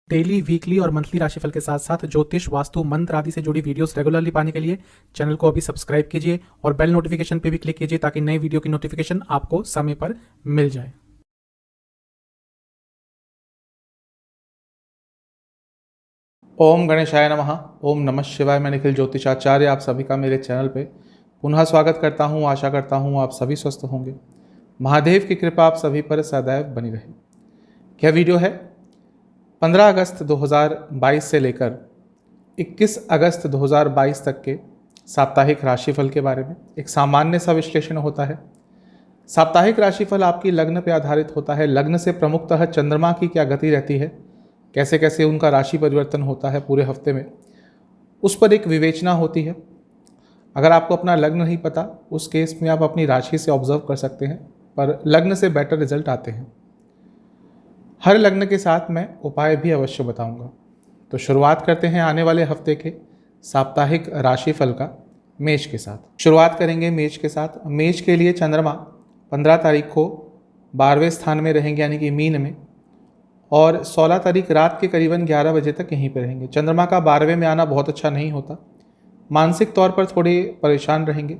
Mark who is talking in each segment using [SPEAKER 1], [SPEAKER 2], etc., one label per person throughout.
[SPEAKER 1] Daily, weekly और monthly राशिफल के साथ साथ ज्योतिष, वास्तु, मंत्र आदि से जुड़ी वीडियोस रेगुलरली पाने के लिए चैनल को अभी सब्सक्राइब कीजिए और बेल नोटिफिकेशन पे भी क्लिक कीजिए ताकि नई वीडियो की नोटिफिकेशन आपको समय पर मिल जाए।
[SPEAKER 2] ओम गणेशाय नमः। ओम नमः शिवाय। मैं निखिल ज्योतिषाचार्य आप सभी का मेरे चैनल पे पुनः स्वागत करता हूँ। आशा करता हूँ आप सभी स्वस्थ होंगे। महादेव की कृपा आप सभी पर सदैव बनी रहे। यह वीडियो है 15 अगस्त 2022 से लेकर 21 अगस्त 2022 तक के साप्ताहिक राशिफल के बारे में। एक सामान्य सा विश्लेषण होता है। साप्ताहिक राशिफल आपकी लग्न पर आधारित होता है। लग्न से प्रमुखतः चंद्रमा की क्या गति रहती है, कैसे कैसे उनका राशि परिवर्तन होता है पूरे हफ्ते में, उस पर एक विवेचना होती है। अगर आपको अपना लग्न नहीं पता, उस केस में आप अपनी राशि से ऑब्जर्व कर सकते हैं, पर लग्न से बेटर रिजल्ट आते हैं। हर लग्न के साथ मैं उपाय भी अवश्य बताऊंगा। तो शुरुआत करते हैं आने वाले हफ्ते के साप्ताहिक राशिफल का मेष के साथ। शुरुआत करेंगे मेष के साथ। मेष के लिए चंद्रमा 15 तारीख को 12वें स्थान में रहेंगे, यानी कि मीन में, और 16 तारीख रात के करीबन 11 बजे तक यहीं पर रहेंगे। चंद्रमा का 12वें में आना बहुत अच्छा नहीं होता। मानसिक तौर पर थोड़े परेशान रहेंगे।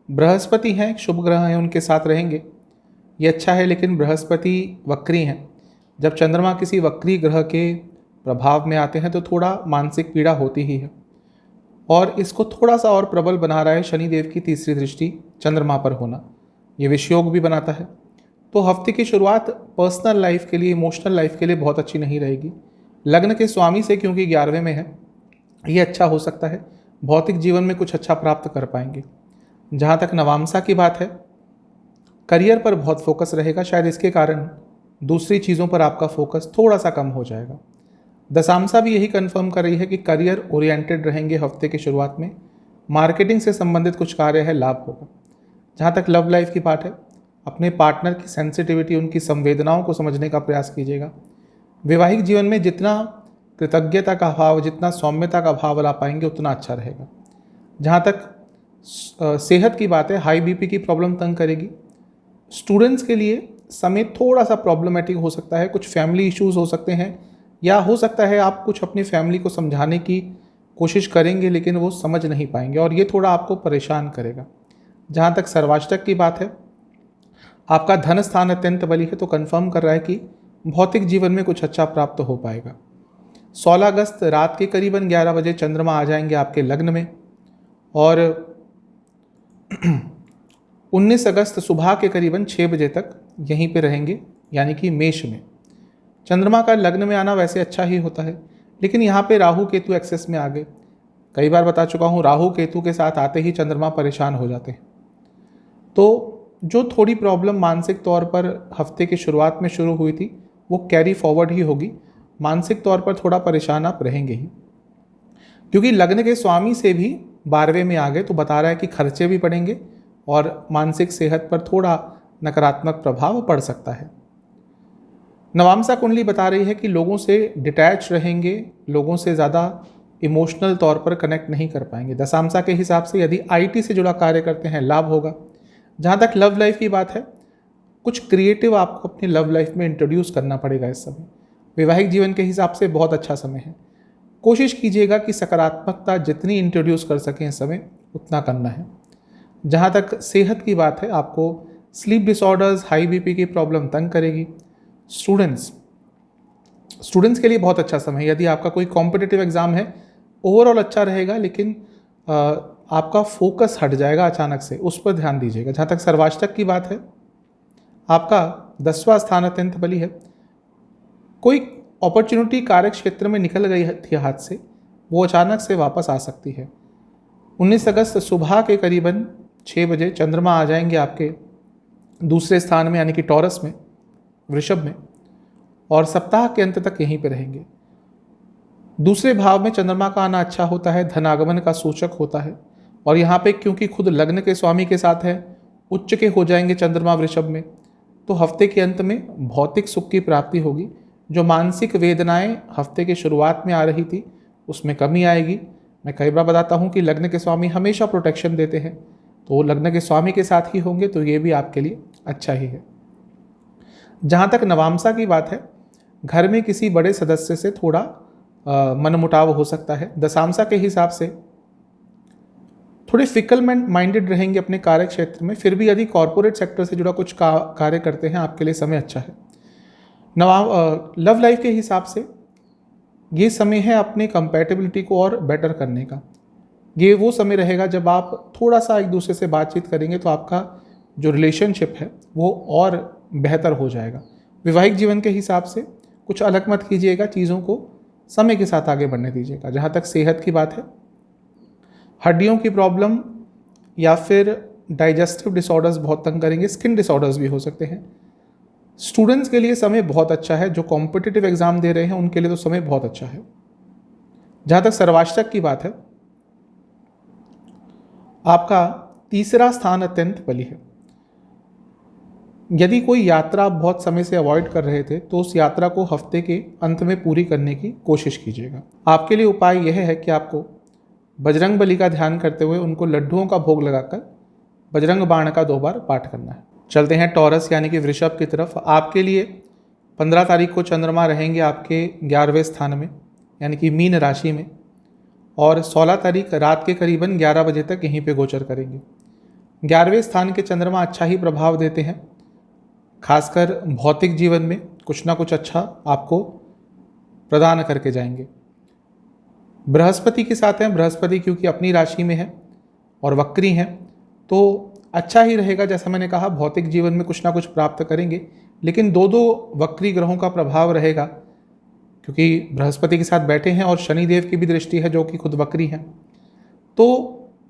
[SPEAKER 2] बृहस्पति हैं, शुभ ग्रह हैं, उनके साथ रहेंगे, ये अच्छा है। लेकिन बृहस्पति वक्री हैं। जब चंद्रमा किसी वक्री ग्रह के प्रभाव में आते हैं तो थोड़ा मानसिक पीड़ा होती ही है। और इसको थोड़ा सा और प्रबल बना रहा है शनिदेव की तीसरी दृष्टि चंद्रमा पर होना। ये विषयोग भी बनाता है। तो हफ्ते की शुरुआत पर्सनल लाइफ के लिए, इमोशनल लाइफ के लिए बहुत अच्छी नहीं रहेगी। लग्न के स्वामी से क्योंकि 11वें में है, ये अच्छा हो सकता है। भौतिक जीवन में कुछ अच्छा प्राप्त कर पाएंगे। जहाँ तक नवामसा की बात है, करियर पर बहुत फोकस रहेगा। शायद इसके कारण दूसरी चीज़ों पर आपका फोकस थोड़ा सा कम हो जाएगा। दशामसा भी यही कंफर्म कर रही है कि करियर ओरिएंटेड रहेंगे हफ्ते की शुरुआत में। मार्केटिंग से संबंधित कुछ कार्य है, लाभ होगा। जहाँ तक लव लाइफ की बात है, अपने पार्टनर की सेंसिटिविटी, उनकी संवेदनाओं को समझने का प्रयास कीजिएगा। वैवाहिक जीवन में जितना कृतज्ञता का भाव, जितना सौम्यता का भाव ला पाएंगे, उतना अच्छा रहेगा। जहाँ तक सेहत की बात है, हाई बीपी की प्रॉब्लम तंग करेगी। स्टूडेंट्स के लिए समय थोड़ा सा प्रॉब्लमेटिक हो सकता है। कुछ फैमिली इश्यूज हो सकते हैं, या हो सकता है आप कुछ अपनी फैमिली को समझाने की कोशिश करेंगे लेकिन वो समझ नहीं पाएंगे, और ये थोड़ा आपको परेशान करेगा। जहाँ तक सर्वाष्टक की बात है, आपका धन स्थान अत्यंत बली है, तो कंफर्म कर रहा है कि भौतिक जीवन में कुछ अच्छा प्राप्त हो पाएगा। 16 अगस्त रात के करीबन 11 बजे चंद्रमा आ जाएंगे आपके लग्न में, और 19 अगस्त सुबह के करीबन 6 बजे तक यहीं पे रहेंगे, यानी कि मेष में। चंद्रमा का लग्न में आना वैसे अच्छा ही होता है, लेकिन यहाँ पे राहु केतु एक्सेस में आ गए। कई बार बता चुका हूँ, राहु केतु के साथ आते ही चंद्रमा परेशान हो जाते हैं। तो जो थोड़ी प्रॉब्लम मानसिक तौर पर हफ्ते की शुरुआत में शुरू हुई थी, वो कैरी फॉरवर्ड ही होगी। मानसिक तौर पर थोड़ा परेशान आप रहेंगे ही, क्योंकि लग्न के स्वामी से भी 12वें में आ गए, तो बता रहा है कि खर्चे भी पड़ेंगे और मानसिक सेहत पर थोड़ा नकारात्मक प्रभाव पड़ सकता है। नवामसा कुंडली बता रही है कि लोगों से डिटैच रहेंगे, लोगों से ज़्यादा इमोशनल तौर पर कनेक्ट नहीं कर पाएंगे। दशामसा के हिसाब से यदि आईटी से जुड़ा कार्य करते हैं, लाभ होगा। जहाँ तक लव लाइफ की बात है, कुछ क्रिएटिव आपको अपनी लव लाइफ में इंट्रोड्यूस करना पड़ेगा इस समय। वैवाहिक जीवन के हिसाब से बहुत अच्छा समय है। कोशिश कीजिएगा कि सकारात्मकता जितनी इंट्रोड्यूस कर सकें इस समय, उतना करना है। जहाँ तक सेहत की बात है, आपको स्लीप डिसऑर्डर्स, हाई बीपी की प्रॉब्लम तंग करेगी। स्टूडेंट्स के लिए बहुत अच्छा समय है। यदि आपका कोई कॉम्पिटिटिव एग्जाम है, ओवरऑल अच्छा रहेगा, लेकिन आपका फोकस हट जाएगा अचानक से, उस पर ध्यान दीजिएगा। जहाँ तक सर्वाष्टक की बात है, आपका 10वां स्थान अत्यंत बली है। कोई अपॉर्चुनिटी कार्य क्षेत्र में निकल गई थी हाथ से, वो अचानक से वापस आ सकती है। 19 अगस्त सुबह के करीबन 6 बजे चंद्रमा आ जाएंगे आपके दूसरे स्थान में, यानी कि टॉरस में, वृषभ में, और सप्ताह के अंत तक यहीं पे रहेंगे। दूसरे भाव में चंद्रमा का आना अच्छा होता है, धनागमन का सूचक होता है। और यहाँ पे क्योंकि खुद लग्न के स्वामी के साथ है, उच्च के हो जाएंगे चंद्रमा वृषभ में, तो हफ्ते के अंत में भौतिक सुख की प्राप्ति होगी। जो मानसिक वेदनाएं हफ्ते की शुरुआत में आ रही थी, उसमें कमी आएगी। मैं कई बार बताता हूँ कि लग्न के स्वामी हमेशा प्रोटेक्शन देते हैं, तो वो लग्न के स्वामी के साथ ही होंगे, तो ये भी आपके लिए अच्छा ही है। जहाँ तक नवामसा की बात है, घर में किसी बड़े सदस्य से थोड़ा मनमुटाव हो सकता है। दशांशा के हिसाब से थोड़े फिकल माइंडेड रहेंगे अपने कार्य क्षेत्र में, फिर भी यदि कॉर्पोरेट सेक्टर से जुड़ा कुछ कार्य करते हैं आपके लिए समय अच्छा है। लव लाइफ के हिसाब से ये समय है अपने कंपैटिबिलिटी को और बेटर करने का। ये वो समय रहेगा जब आप थोड़ा सा एक दूसरे से बातचीत करेंगे तो आपका जो रिलेशनशिप है वो और बेहतर हो जाएगा। वैवाहिक जीवन के हिसाब से कुछ अलग मत कीजिएगा, चीज़ों को समय के साथ आगे बढ़ने दीजिएगा। जहाँ तक सेहत की बात है, हड्डियों की प्रॉब्लम या फिर डाइजेस्टिव डिसऑर्डर्स बहुत तंग करेंगे, स्किन डिसऑर्डर्स भी हो सकते हैं। स्टूडेंट्स के लिए समय बहुत अच्छा है, जो कॉम्पिटिटिव एग्जाम दे रहे हैं उनके लिए तो समय बहुत अच्छा है। जहाँ तक सर्वाष्टक की बात है, आपका तीसरा स्थान अत्यंत बली है। यदि कोई यात्रा आप बहुत समय से अवॉइड कर रहे थे तो उस यात्रा को हफ्ते के अंत में पूरी करने की कोशिश कीजिएगा। आपके लिए उपाय यह है कि आपको बजरंग बली का ध्यान करते हुए उनको लड्डुओं का भोग लगाकर बजरंग बाण का 2 बार पाठ करना है। चलते हैं टॉरस यानी कि वृषभ की तरफ। आपके लिए 15 तारीख को चंद्रमा रहेंगे आपके 11वें स्थान में यानी कि मीन राशि में, और 16 तारीख रात के करीबन 11 बजे तक यहीं पे गोचर करेंगे। 11वें स्थान के चंद्रमा अच्छा ही प्रभाव देते हैं, खासकर भौतिक जीवन में कुछ ना कुछ अच्छा आपको प्रदान करके जाएंगे। बृहस्पति के साथ हैं, बृहस्पति क्योंकि अपनी राशि में है और वक्री हैं तो अच्छा ही रहेगा। जैसा मैंने कहा, भौतिक जीवन में कुछ ना कुछ प्राप्त करेंगे, लेकिन 2 वक्री ग्रहों का प्रभाव रहेगा क्योंकि बृहस्पति के साथ बैठे हैं और शनिदेव की भी दृष्टि है जो कि खुद वक्री हैं। तो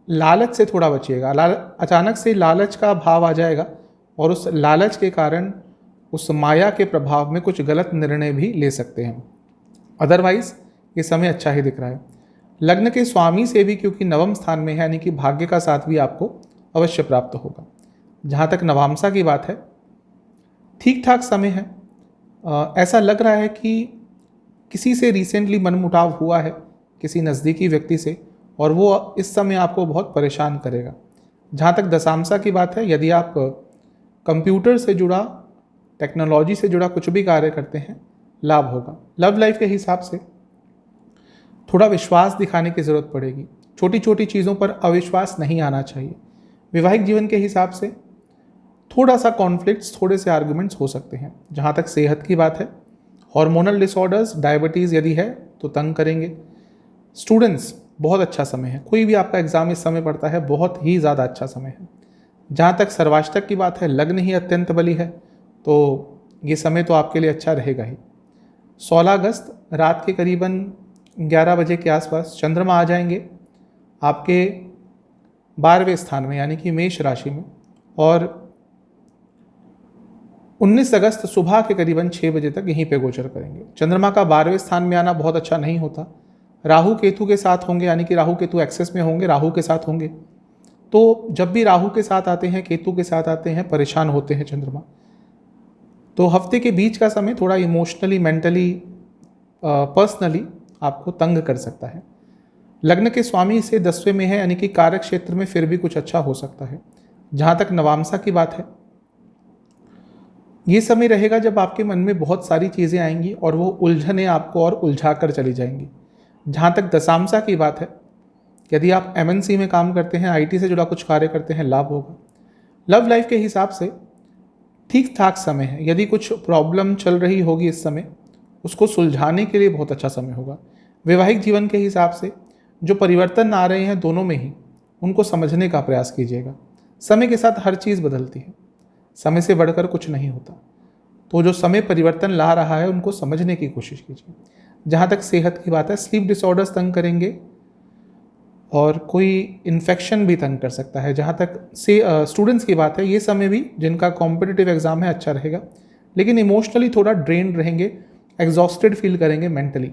[SPEAKER 2] लालच से थोड़ा बचिएगा। अचानक से लालच का भाव आ जाएगा और उस लालच के कारण उस माया के प्रभाव में कुछ गलत निर्णय भी ले सकते हैं। अदरवाइज ये समय अच्छा ही दिख रहा है। लग्न के स्वामी से भी क्योंकि नवम स्थान में है यानी कि भाग्य का साथ भी आपको अवश्य प्राप्त होगा। जहाँ तक नवांशा की बात है, ठीक ठाक समय है। ऐसा लग रहा है कि किसी से रिसेंटली मनमुटाव हुआ है, किसी नज़दीकी व्यक्ति से, और वो इस समय आपको बहुत परेशान करेगा। जहाँ तक दशांशा की बात है, यदि आप कंप्यूटर से जुड़ा, टेक्नोलॉजी से जुड़ा कुछ भी कार्य करते हैं, लाभ होगा। लव लाइफ के हिसाब से थोड़ा विश्वास दिखाने की ज़रूरत पड़ेगी। छोटी छोटी चीज़ों पर अविश्वास नहीं आना चाहिए। वैवाहिक जीवन के हिसाब से थोड़ा सा कॉन्फ्लिक्ट्स, थोड़े से आर्गुमेंट्स हो सकते हैं। जहाँ तक सेहत की बात है, हार्मोनल डिसऑर्डर्स, डायबिटीज़ यदि है तो तंग करेंगे। स्टूडेंट्स, बहुत अच्छा समय है। कोई भी आपका एग्जाम इस समय पड़ता है, बहुत ही ज़्यादा अच्छा समय है। जहाँ तक सर्वाष्टक की बात है, लग्न ही अत्यंत बली है तो ये समय तो आपके लिए अच्छा रहेगा ही। 16 अगस्त रात के करीबन 11 बजे के आसपास चंद्रमा आ जाएंगे आपके 12वें स्थान में यानी कि मेष राशि में, और 19 अगस्त सुबह के करीबन 6 बजे तक यहीं पे गोचर करेंगे। चंद्रमा का 12वें स्थान में आना बहुत अच्छा नहीं होता। राहु केतु के साथ होंगे यानी कि राहु केतु एक्सेस में होंगे, राहु के साथ होंगे। तो जब भी राहु के साथ आते हैं, केतु के साथ आते हैं, परेशान होते हैं चंद्रमा। तो हफ्ते के बीच का समय थोड़ा इमोशनली, मेंटली, पर्सनली आपको तंग कर सकता है। लग्न के स्वामी से 10वें में है यानी कि कार्य क्षेत्र में फिर भी कुछ अच्छा हो सकता है। जहाँ तक नवांशा की बात है, ये समय रहेगा जब आपके मन में बहुत सारी चीज़ें आएंगी और वो उलझने आपको और उलझा कर चली जाएंगी। जहाँ तक दशांशा की बात है, यदि आप MNC में काम करते हैं, IT से जुड़ा कुछ कार्य करते हैं, लाभ होगा। लव लाइफ के हिसाब से ठीक ठाक समय है। यदि कुछ प्रॉब्लम चल रही होगी इस समय, उसको सुलझाने के लिए बहुत अच्छा समय होगा। वैवाहिक जीवन के हिसाब से जो परिवर्तन आ रहे हैं दोनों में ही, उनको समझने का प्रयास कीजिएगा। समय के साथ हर चीज़ बदलती है, समय से बढ़कर कुछ नहीं होता। तो जो समय परिवर्तन ला रहा है उनको समझने की कोशिश कीजिए। जहाँ तक सेहत की बात है, स्लीप डिसऑर्डर्स तंग करेंगे और कोई इन्फेक्शन भी तंग कर सकता है। जहाँ तक स्टूडेंट्स की बात है, ये समय भी जिनका कॉम्पिटिटिव एग्जाम है अच्छा रहेगा, लेकिन इमोशनली थोड़ा ड्रेन्ड रहेंगे, एग्जॉस्टेड फील करेंगे मेंटली।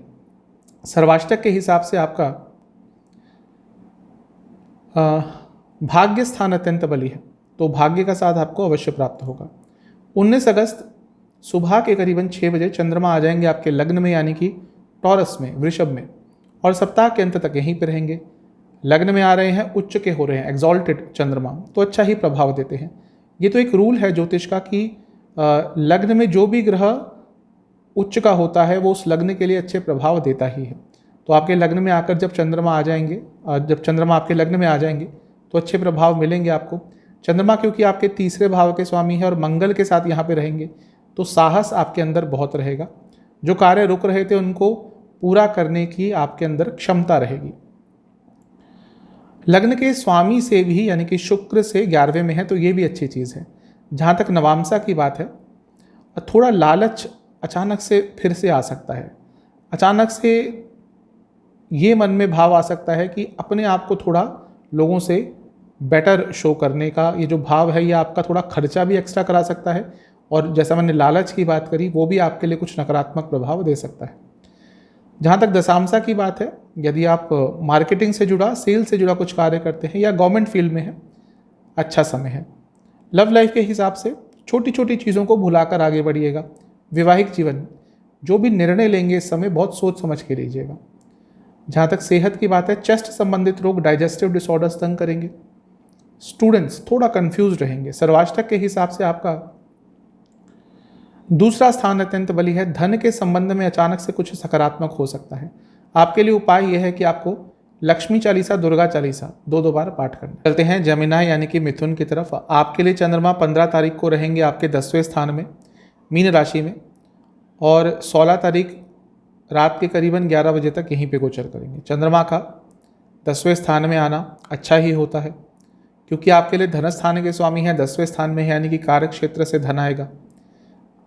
[SPEAKER 2] सर्वाष्टक के हिसाब से आपका भाग्य स्थान अत्यंत बली है तो भाग्य का साथ आपको अवश्य प्राप्त होगा। 19 अगस्त सुबह के करीबन 6 बजे चंद्रमा आ जाएंगे आपके लग्न में यानी कि टॉरस में, वृषभ में, और सप्ताह के अंत तक यहीं पर रहेंगे। लग्न में आ रहे हैं, उच्च के हो रहे हैं, एग्जॉल्टेड चंद्रमा, तो अच्छा ही प्रभाव देते हैं। ये तो एक रूल है ज्योतिष का कि लग्न में जो भी ग्रह उच्च का होता है वो उस लग्न के लिए अच्छे प्रभाव देता ही है। तो आपके लग्न में आकर जब चंद्रमा आ जाएंगे, जब चंद्रमा आपके लग्न में आ जाएंगे तो अच्छे प्रभाव मिलेंगे आपको। चंद्रमा क्योंकि आपके तीसरे भाव के स्वामी है और मंगल के साथ यहाँ पे रहेंगे, तो साहस आपके अंदर बहुत रहेगा। जो कार्य रुक रहे थे उनको पूरा करने की आपके अंदर क्षमता रहेगी। लग्न के स्वामी से भी यानी कि शुक्र से 11वें में है, तो ये भी अच्छी चीज़ है। जहाँ तक नवामसा की बात है, थोड़ा लालच अचानक से फिर से आ सकता है। अचानक से ये मन में भाव आ सकता है कि अपने आप को थोड़ा लोगों से बेटर शो करने का ये जो भाव है, ये आपका थोड़ा खर्चा भी एक्स्ट्रा करा सकता है। और जैसा मैंने लालच की बात करी, वो भी आपके लिए कुछ नकारात्मक प्रभाव दे सकता है। जहाँ तक दशांशा की बात है, यदि आप मार्केटिंग से जुड़ा, सेल से जुड़ा कुछ कार्य करते हैं या गवर्नमेंट फील्ड में है, अच्छा समय है। लव लाइफ के हिसाब से छोटी छोटी चीज़ों को भुलाकर आगे बढ़िएगा। वैवाहिक जीवन, जो भी निर्णय लेंगे इस समय बहुत सोच समझ के लीजिएगा। जहाँ तक सेहत की बात है, चेस्ट संबंधित रोग, डाइजेस्टिव डिसऑर्डर्स तंग करेंगे। स्टूडेंट्स थोड़ा कंफ्यूज रहेंगे। सर्वाष्टक के हिसाब से आपका दूसरा स्थान अत्यंत बली है। धन के संबंध में अचानक से कुछ सकारात्मक हो सकता है। आपके लिए उपाय यह है कि आपको लक्ष्मी चालीसा, दुर्गा चालीसा दो बार पाठ करना। चलते हैं जमिना यानी कि मिथुन की तरफ। आपके लिए चंद्रमा 15 तारीख को रहेंगे आपके 10वें स्थान में, मीन राशि में, और 16 तारीख रात के करीबन 11 बजे तक यहीं पे गोचर करेंगे। चंद्रमा का 10वें स्थान में आना अच्छा ही होता है, क्योंकि आपके लिए धन स्थान के स्वामी है, 10वें स्थान में है, यानी कि कार्य क्षेत्र से धन आएगा।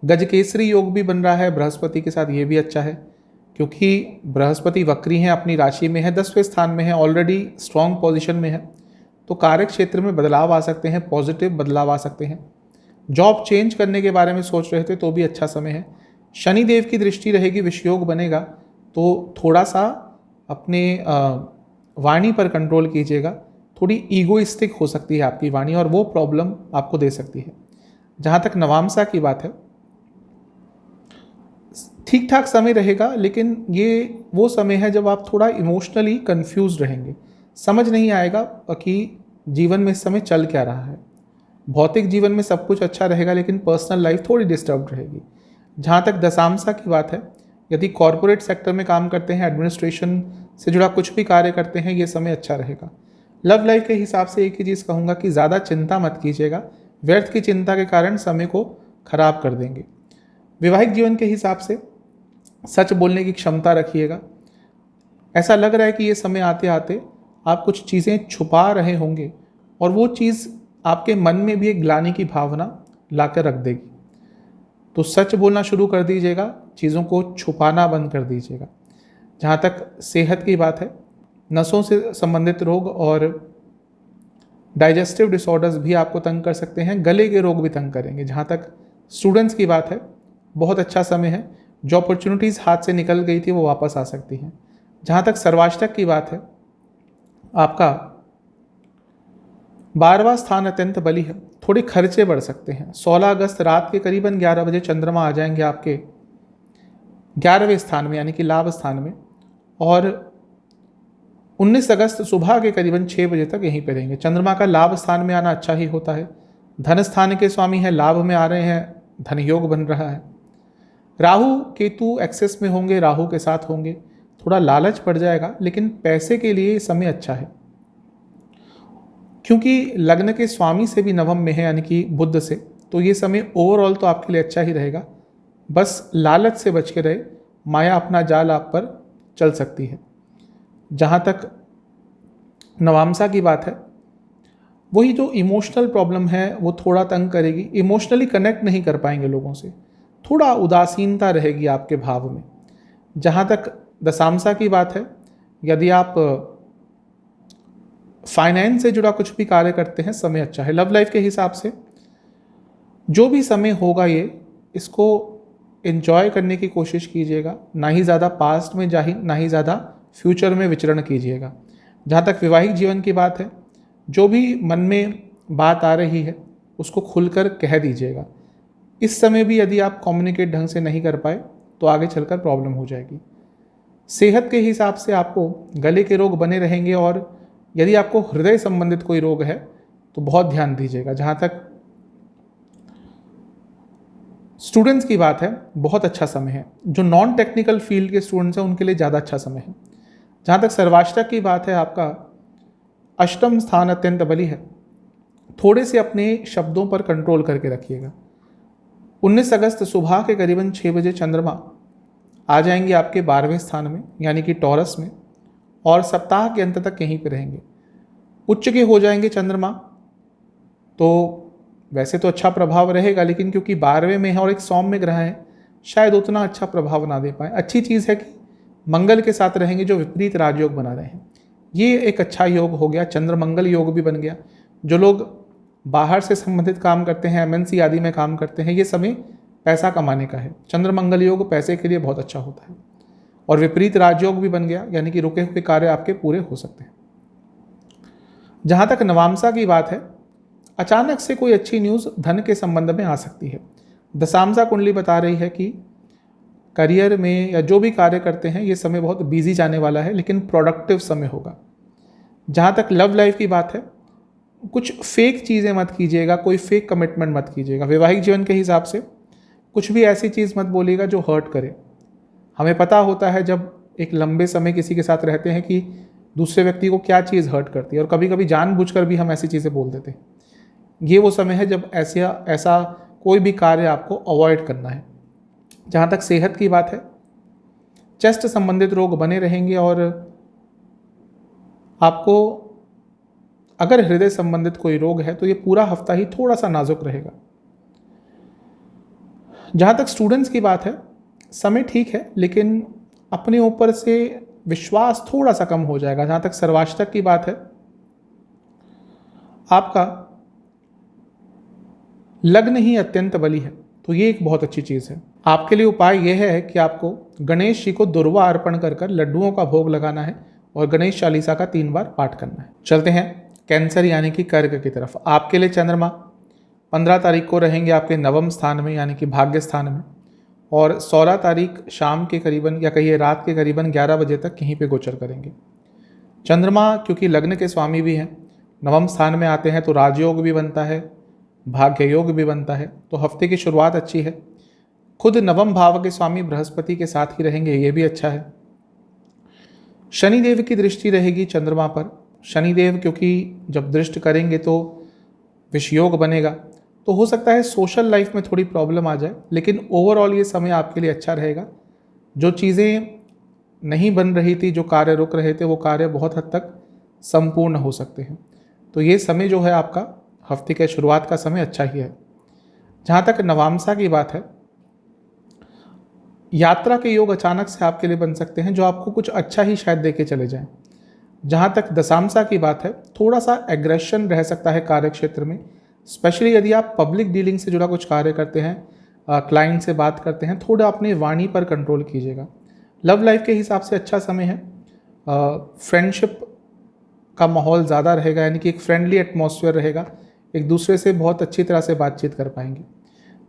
[SPEAKER 2] गजकेसरी योग भी बन रहा है बृहस्पति के साथ, ये भी अच्छा है, क्योंकि बृहस्पति वक्री हैं, अपनी राशि में है, 10वें स्थान में है, ऑलरेडी स्ट्रॉन्ग पोजीशन में है। तो कार्य क्षेत्र में बदलाव आ सकते हैं, पॉजिटिव बदलाव आ सकते हैं। जॉब चेंज करने के बारे में सोच रहे थे तो भी अच्छा समय है। शनिदेव की दृष्टि रहेगी, विषयोग बनेगा, तो थोड़ा सा अपने वाणी पर कंट्रोल कीजिएगा। थोड़ी ईगोइस्टिक हो सकती है आपकी वाणी और वो प्रॉब्लम आपको दे सकती है। जहाँ तक नवामसा की बात है, ठीक ठाक समय रहेगा, लेकिन ये वो समय है जब आप थोड़ा इमोशनली कंफ्यूज रहेंगे। समझ नहीं आएगा कि जीवन में इस समय चल क्या रहा है। भौतिक जीवन में सब कुछ अच्छा रहेगा, लेकिन पर्सनल लाइफ थोड़ी डिस्टर्ब रहेगी। जहाँ तक दशांशा की बात है, यदि कॉरपोरेट सेक्टर में काम करते हैं, एडमिनिस्ट्रेशन से जुड़ा कुछ भी कार्य करते हैं, ये समय अच्छा रहेगा। लव लाइफ के हिसाब से एक ही चीज़ कहूँगा कि ज़्यादा चिंता मत कीजिएगा, व्यर्थ की चिंता के कारण समय को खराब कर देंगे। वैवाहिक जीवन के हिसाब से सच बोलने की क्षमता रखिएगा। ऐसा लग रहा है कि ये समय आते आते आप कुछ चीज़ें छुपा रहे होंगे और वो चीज़ आपके मन में भी एक ग्लानि की भावना लाकर रख देगी। तो सच बोलना शुरू कर दीजिएगा, चीज़ों को छुपाना बंद कर दीजिएगा। जहाँ तक सेहत की बात है, नसों से संबंधित रोग और डाइजेस्टिव डिसऑर्डर्स भी आपको तंग कर सकते हैं, गले के रोग भी तंग करेंगे। जहाँ तक स्टूडेंट्स की बात है, बहुत अच्छा समय है। जो अपॉर्चुनिटीज़ हाथ से निकल गई थी वो वापस आ सकती हैं। जहाँ तक सर्वाष्टक की बात है, आपका 12वां स्थान अत्यंत बली है, थोड़े खर्चे बढ़ सकते हैं। 16 अगस्त रात के करीबन 11 बजे चंद्रमा आ जाएंगे आपके 11वें स्थान में, यानी कि लाभ स्थान में, और 19 अगस्त सुबह के करीबन 6 बजे तक यहीं पे रहेंगे। चंद्रमा का लाभ स्थान में आना अच्छा ही होता है। धन स्थान के स्वामी हैं, लाभ में आ रहे हैं, धन योग बन रहा है। राहु केतु एक्सेस में होंगे, राहु के साथ होंगे, थोड़ा लालच पड़ जाएगा, लेकिन पैसे के लिए समय अच्छा है, क्योंकि लग्न के स्वामी से भी नवम में है, यानी कि बुध से। तो ये समय ओवरऑल तो आपके लिए अच्छा ही रहेगा। बस लालच से बच के रहे, माया अपना जाल आप पर चल सकती है। जहाँ तक नवामसा की बात है, वही जो इमोशनल प्रॉब्लम है वो थोड़ा तंग करेगी। इमोशनली कनेक्ट नहीं कर पाएंगे लोगों से, थोड़ा उदासीनता रहेगी आपके भाव में। जहाँ तक दशांशा की बात है, यदि आप फाइनेंस से जुड़ा कुछ भी कार्य करते हैं, समय अच्छा है। लव लाइफ के हिसाब से जो भी समय होगा ये, इसको एंजॉय करने की कोशिश कीजिएगा। ना ही ज़्यादा पास्ट में ना ही ज़्यादा फ्यूचर में विचरण कीजिएगा। जहाँ तक वैवाहिक जीवन की बात है, जो भी मन में बात आ रही है उसको खुलकर कह दीजिएगा। इस समय भी यदि आप कम्युनिकेट ढंग से नहीं कर पाए तो आगे चलकर प्रॉब्लम हो जाएगी। सेहत के हिसाब से आपको गले के रोग बने रहेंगे, और यदि आपको हृदय संबंधित कोई रोग है तो बहुत ध्यान दीजिएगा। जहाँ तक स्टूडेंट्स की बात है, बहुत अच्छा समय है। जो नॉन टेक्निकल फील्ड के स्टूडेंट्स हैं उनके लिए ज़्यादा अच्छा समय है। जहाँ तक सर्वाष्टक की बात है, आपका अष्टम स्थान अत्यंत बली है। थोड़े से अपने शब्दों पर कंट्रोल करके रखिएगा। 19 अगस्त सुबह के करीबन 6 बजे चंद्रमा आ जाएंगे आपके 12वें स्थान में, यानी कि टॉरस में, और सप्ताह के अंत तक यहीं पे रहेंगे। उच्च के हो जाएंगे चंद्रमा, तो वैसे तो अच्छा प्रभाव रहेगा, लेकिन क्योंकि 12वें में है और एक सौम्य ग्रह है, शायद उतना अच्छा प्रभाव ना दे पाए। अच्छी चीज़ है कि मंगल के साथ रहेंगे, जो विपरीत राजयोग बना रहे हैं। ये एक अच्छा योग हो गया, चंद्र मंगल योग भी बन गया। जो लोग बाहर से संबंधित काम करते हैं, एमएनसी आदि में काम करते हैं, ये समय पैसा कमाने का है। चंद्र मंगल योग पैसे के लिए बहुत अच्छा होता है। और विपरीत राजयोग भी बन गया, यानी कि रुके हुए कार्य आपके पूरे हो सकते हैं। जहाँ तक नवामसा की बात है, अचानक से कोई अच्छी न्यूज़ धन के संबंध में आ सकती है। दशामसा कुंडली बता रही है कि करियर में या जो भी कार्य करते हैं, ये समय बहुत बिजी जाने वाला है, लेकिन प्रोडक्टिव समय होगा। जहाँ तक लव लाइफ की बात है, कुछ फेक चीज़ें मत कीजिएगा, कोई फेक कमिटमेंट मत कीजिएगा। वैवाहिक जीवन के हिसाब से कुछ भी ऐसी चीज़ मत बोलिएगा जो हर्ट करे। हमें पता होता है जब एक लंबे समय किसी के साथ रहते हैं कि दूसरे व्यक्ति को क्या चीज़ हर्ट करती है, और कभी कभी जानबूझकर भी हम ऐसी चीज़ें बोल देते हैं। ये वो समय है जब ऐसा कोई भी कार्य आपको अवॉइड करना है। जहाँ तक सेहत की बात है, चेस्ट संबंधित रोग बने रहेंगे, और आपको अगर हृदय संबंधित कोई रोग है तो ये पूरा हफ्ता ही थोड़ा सा नाजुक रहेगा। जहाँ तक स्टूडेंट्स की बात है, समय ठीक है, लेकिन अपने ऊपर से विश्वास थोड़ा सा कम हो जाएगा। जहाँ तक सर्वाष्टक की बात है, आपका लग्न ही अत्यंत बली है, तो ये एक बहुत अच्छी चीज़ है। आपके लिए उपाय यह है कि आपको गणेश जी को दुर्वा अर्पण कर कर लड्डुओं का भोग लगाना है और गणेश चालीसा का 3 बार पाठ करना है। चलते हैं कैंसर यानी कि कर्क की तरफ। आपके लिए चंद्रमा 15 तारीख को रहेंगे आपके 9वें स्थान में, यानी कि भाग्य स्थान में, और 16 तारीख शाम के करीबन, या कहिए रात के करीबन 11 बजे तक यहीं पे गोचर करेंगे। चंद्रमा क्योंकि लग्न के स्वामी भी हैं, 9वें स्थान में आते हैं, तो राजयोग भी बनता है, भाग्य योग भी बनता है। तो हफ्ते की शुरुआत अच्छी है। खुद 9वें भाव के स्वामी बृहस्पति के साथ ही रहेंगे, ये भी अच्छा है। शनिदेव की दृष्टि रहेगी चंद्रमा पर। शनिदेव क्योंकि जब दृष्टि करेंगे तो विषयोग बनेगा, तो हो सकता है सोशल लाइफ में थोड़ी प्रॉब्लम आ जाए, लेकिन ओवरऑल ये समय आपके लिए अच्छा रहेगा। जो चीज़ें नहीं बन रही थी, जो कार्य रुक रहे थे, वो कार्य बहुत हद तक संपूर्ण हो सकते हैं। तो ये समय जो है आपका हफ्ते के शुरुआत का समय अच्छा ही है। जहाँ तक नवामसा की बात है, यात्रा के योग अचानक से आपके लिए बन सकते हैं, जो आपको कुछ अच्छा ही शायद देके चले जाएं। जहाँ तक दशामसा की बात है, थोड़ा सा एग्रेशन रह सकता है कार्य क्षेत्र में, स्पेशली यदि आप पब्लिक डीलिंग से जुड़ा कुछ कार्य करते हैं, क्लाइंट से बात करते हैं, थोड़ा अपने वाणी पर कंट्रोल कीजिएगा। लव लाइफ के हिसाब से अच्छा समय है। फ्रेंडशिप का माहौल ज़्यादा रहेगा, यानी कि एक फ्रेंडली एटमॉस्फेयर रहेगा, एक दूसरे से बहुत अच्छी तरह से बातचीत कर पाएंगे।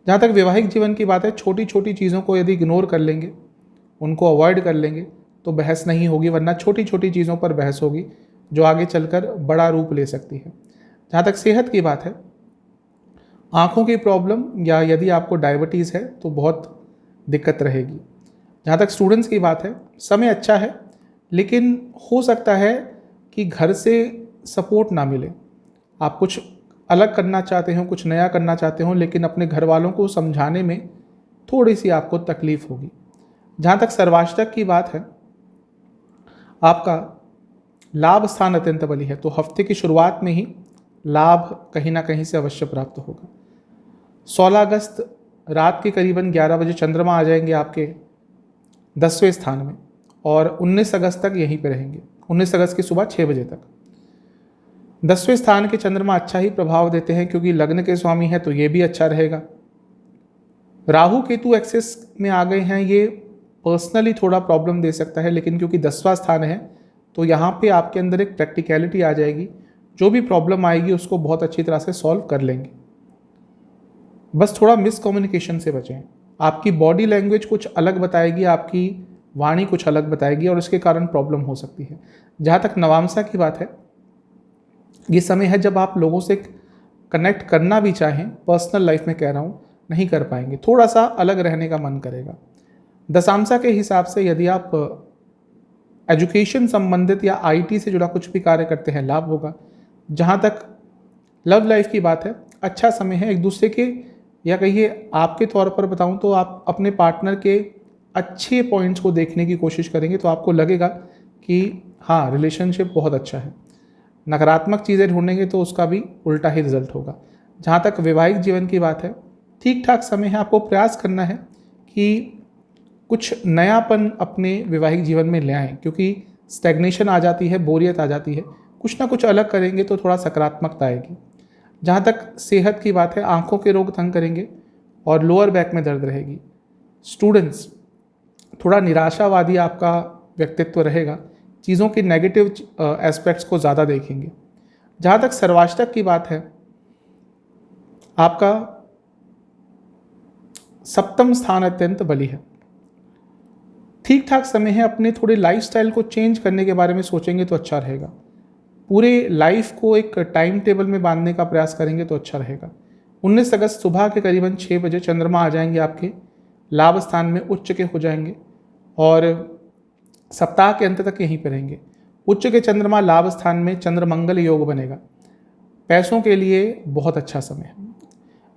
[SPEAKER 2] जहाँ तक वैवाहिक जीवन की बात है, छोटी छोटी चीज़ों को यदि इग्नोर कर लेंगे, उनको अवॉइड कर लेंगे, तो बहस नहीं होगी, वरना छोटी छोटी चीज़ों पर बहस होगी जो आगे चलकर बड़ा रूप ले सकती है। जहाँ तक सेहत की बात है, आँखों की प्रॉब्लम या यदि आपको डायबिटीज़ है तो बहुत दिक्कत रहेगी। जहाँ तक स्टूडेंट्स की बात है, समय अच्छा है, लेकिन हो सकता है कि घर से सपोर्ट ना मिले। आप कुछ अलग करना चाहते हो, कुछ नया करना चाहते हो, लेकिन अपने घर वालों को समझाने में थोड़ी सी आपको तकलीफ होगी। जहाँ तक सर्वाष्टक की बात है, आपका लाभ स्थान अत्यंत बली है, तो हफ्ते की शुरुआत में ही लाभ कहीं ना कहीं से अवश्य प्राप्त होगा। 16 अगस्त रात के करीबन 11 बजे चंद्रमा आ जाएंगे आपके 10वें स्थान में, और 19 अगस्त तक यहीं पे रहेंगे। 19 अगस्त की सुबह 6 बजे तक 10वें स्थान के चंद्रमा अच्छा ही प्रभाव देते हैं, क्योंकि लग्न के स्वामी है, तो ये भी अच्छा रहेगा। राहु केतु एक्सेस में आ गए हैं, ये पर्सनली थोड़ा प्रॉब्लम दे सकता है, लेकिन क्योंकि 10वां स्थान है, तो यहाँ पे आपके अंदर एक प्रैक्टिकलिटी आ जाएगी। जो भी प्रॉब्लम आएगी उसको बहुत अच्छी तरह से सॉल्व कर लेंगे। बस थोड़ा मिसकम्युनिकेशन से बचें। आपकी बॉडी लैंग्वेज कुछ अलग बताएगी, आपकी वाणी कुछ अलग बताएगी, और इसके कारण प्रॉब्लम हो सकती है। जहाँ तक नवामसा की बात है, ये समय है जब आप लोगों से कनेक्ट करना भी चाहें, पर्सनल लाइफ में कह रहा हूँ, नहीं कर पाएंगे, थोड़ा सा अलग रहने का मन करेगा। दशांशा के हिसाब से यदि आप एजुकेशन संबंधित या आईटी से जुड़ा कुछ भी कार्य करते हैं लाभ होगा। जहाँ तक लव लाइफ की बात है, अच्छा समय है। एक दूसरे के या कहिए आपके तौर पर बताऊं तो आप अपने पार्टनर के अच्छे पॉइंट्स को देखने की कोशिश करेंगे तो आपको लगेगा कि हाँ, रिलेशनशिप बहुत अच्छा है। नकारात्मक चीज़ें ढूंढेंगे तो उसका भी उल्टा ही रिजल्ट होगा। जहाँ तक वैवाहिक जीवन की बात है, ठीक ठाक समय है। आपको प्रयास करना है कि कुछ नयापन अपने वैवाहिक जीवन में ले आएँ, क्योंकि स्टैग्नेशन आ जाती है, बोरियत आ जाती है। कुछ ना कुछ अलग करेंगे तो थोड़ा सकारात्मकता आएगी। जहाँ तक सेहत की बात है, आंखों के रोग तंग करेंगे और लोअर बैक में दर्द रहेगी। स्टूडेंट्स, थोड़ा निराशावादी आपका व्यक्तित्व रहेगा, चीज़ों की नेगेटिव एस्पेक्ट्स को ज़्यादा देखेंगे। जहाँ तक सर्वाष्टक की बात है, आपका सप्तम स्थान अत्यंत बली है। ठीक ठाक समय है। अपने थोड़े लाइफस्टाइल को चेंज करने के बारे में सोचेंगे तो अच्छा रहेगा। पूरे लाइफ को एक टाइम टेबल में बांधने का प्रयास करेंगे तो अच्छा रहेगा। 19 अगस्त सुबह के करीबन 6 बजे चंद्रमा आ जाएंगे आपके लाभ स्थान में, उच्च के हो जाएंगे और सप्ताह के अंत तक यहीं पर रहेंगे। उच्च के चंद्रमा लाभ स्थान में चंद्रमंगल योग बनेगा। पैसों के लिए बहुत अच्छा समय है।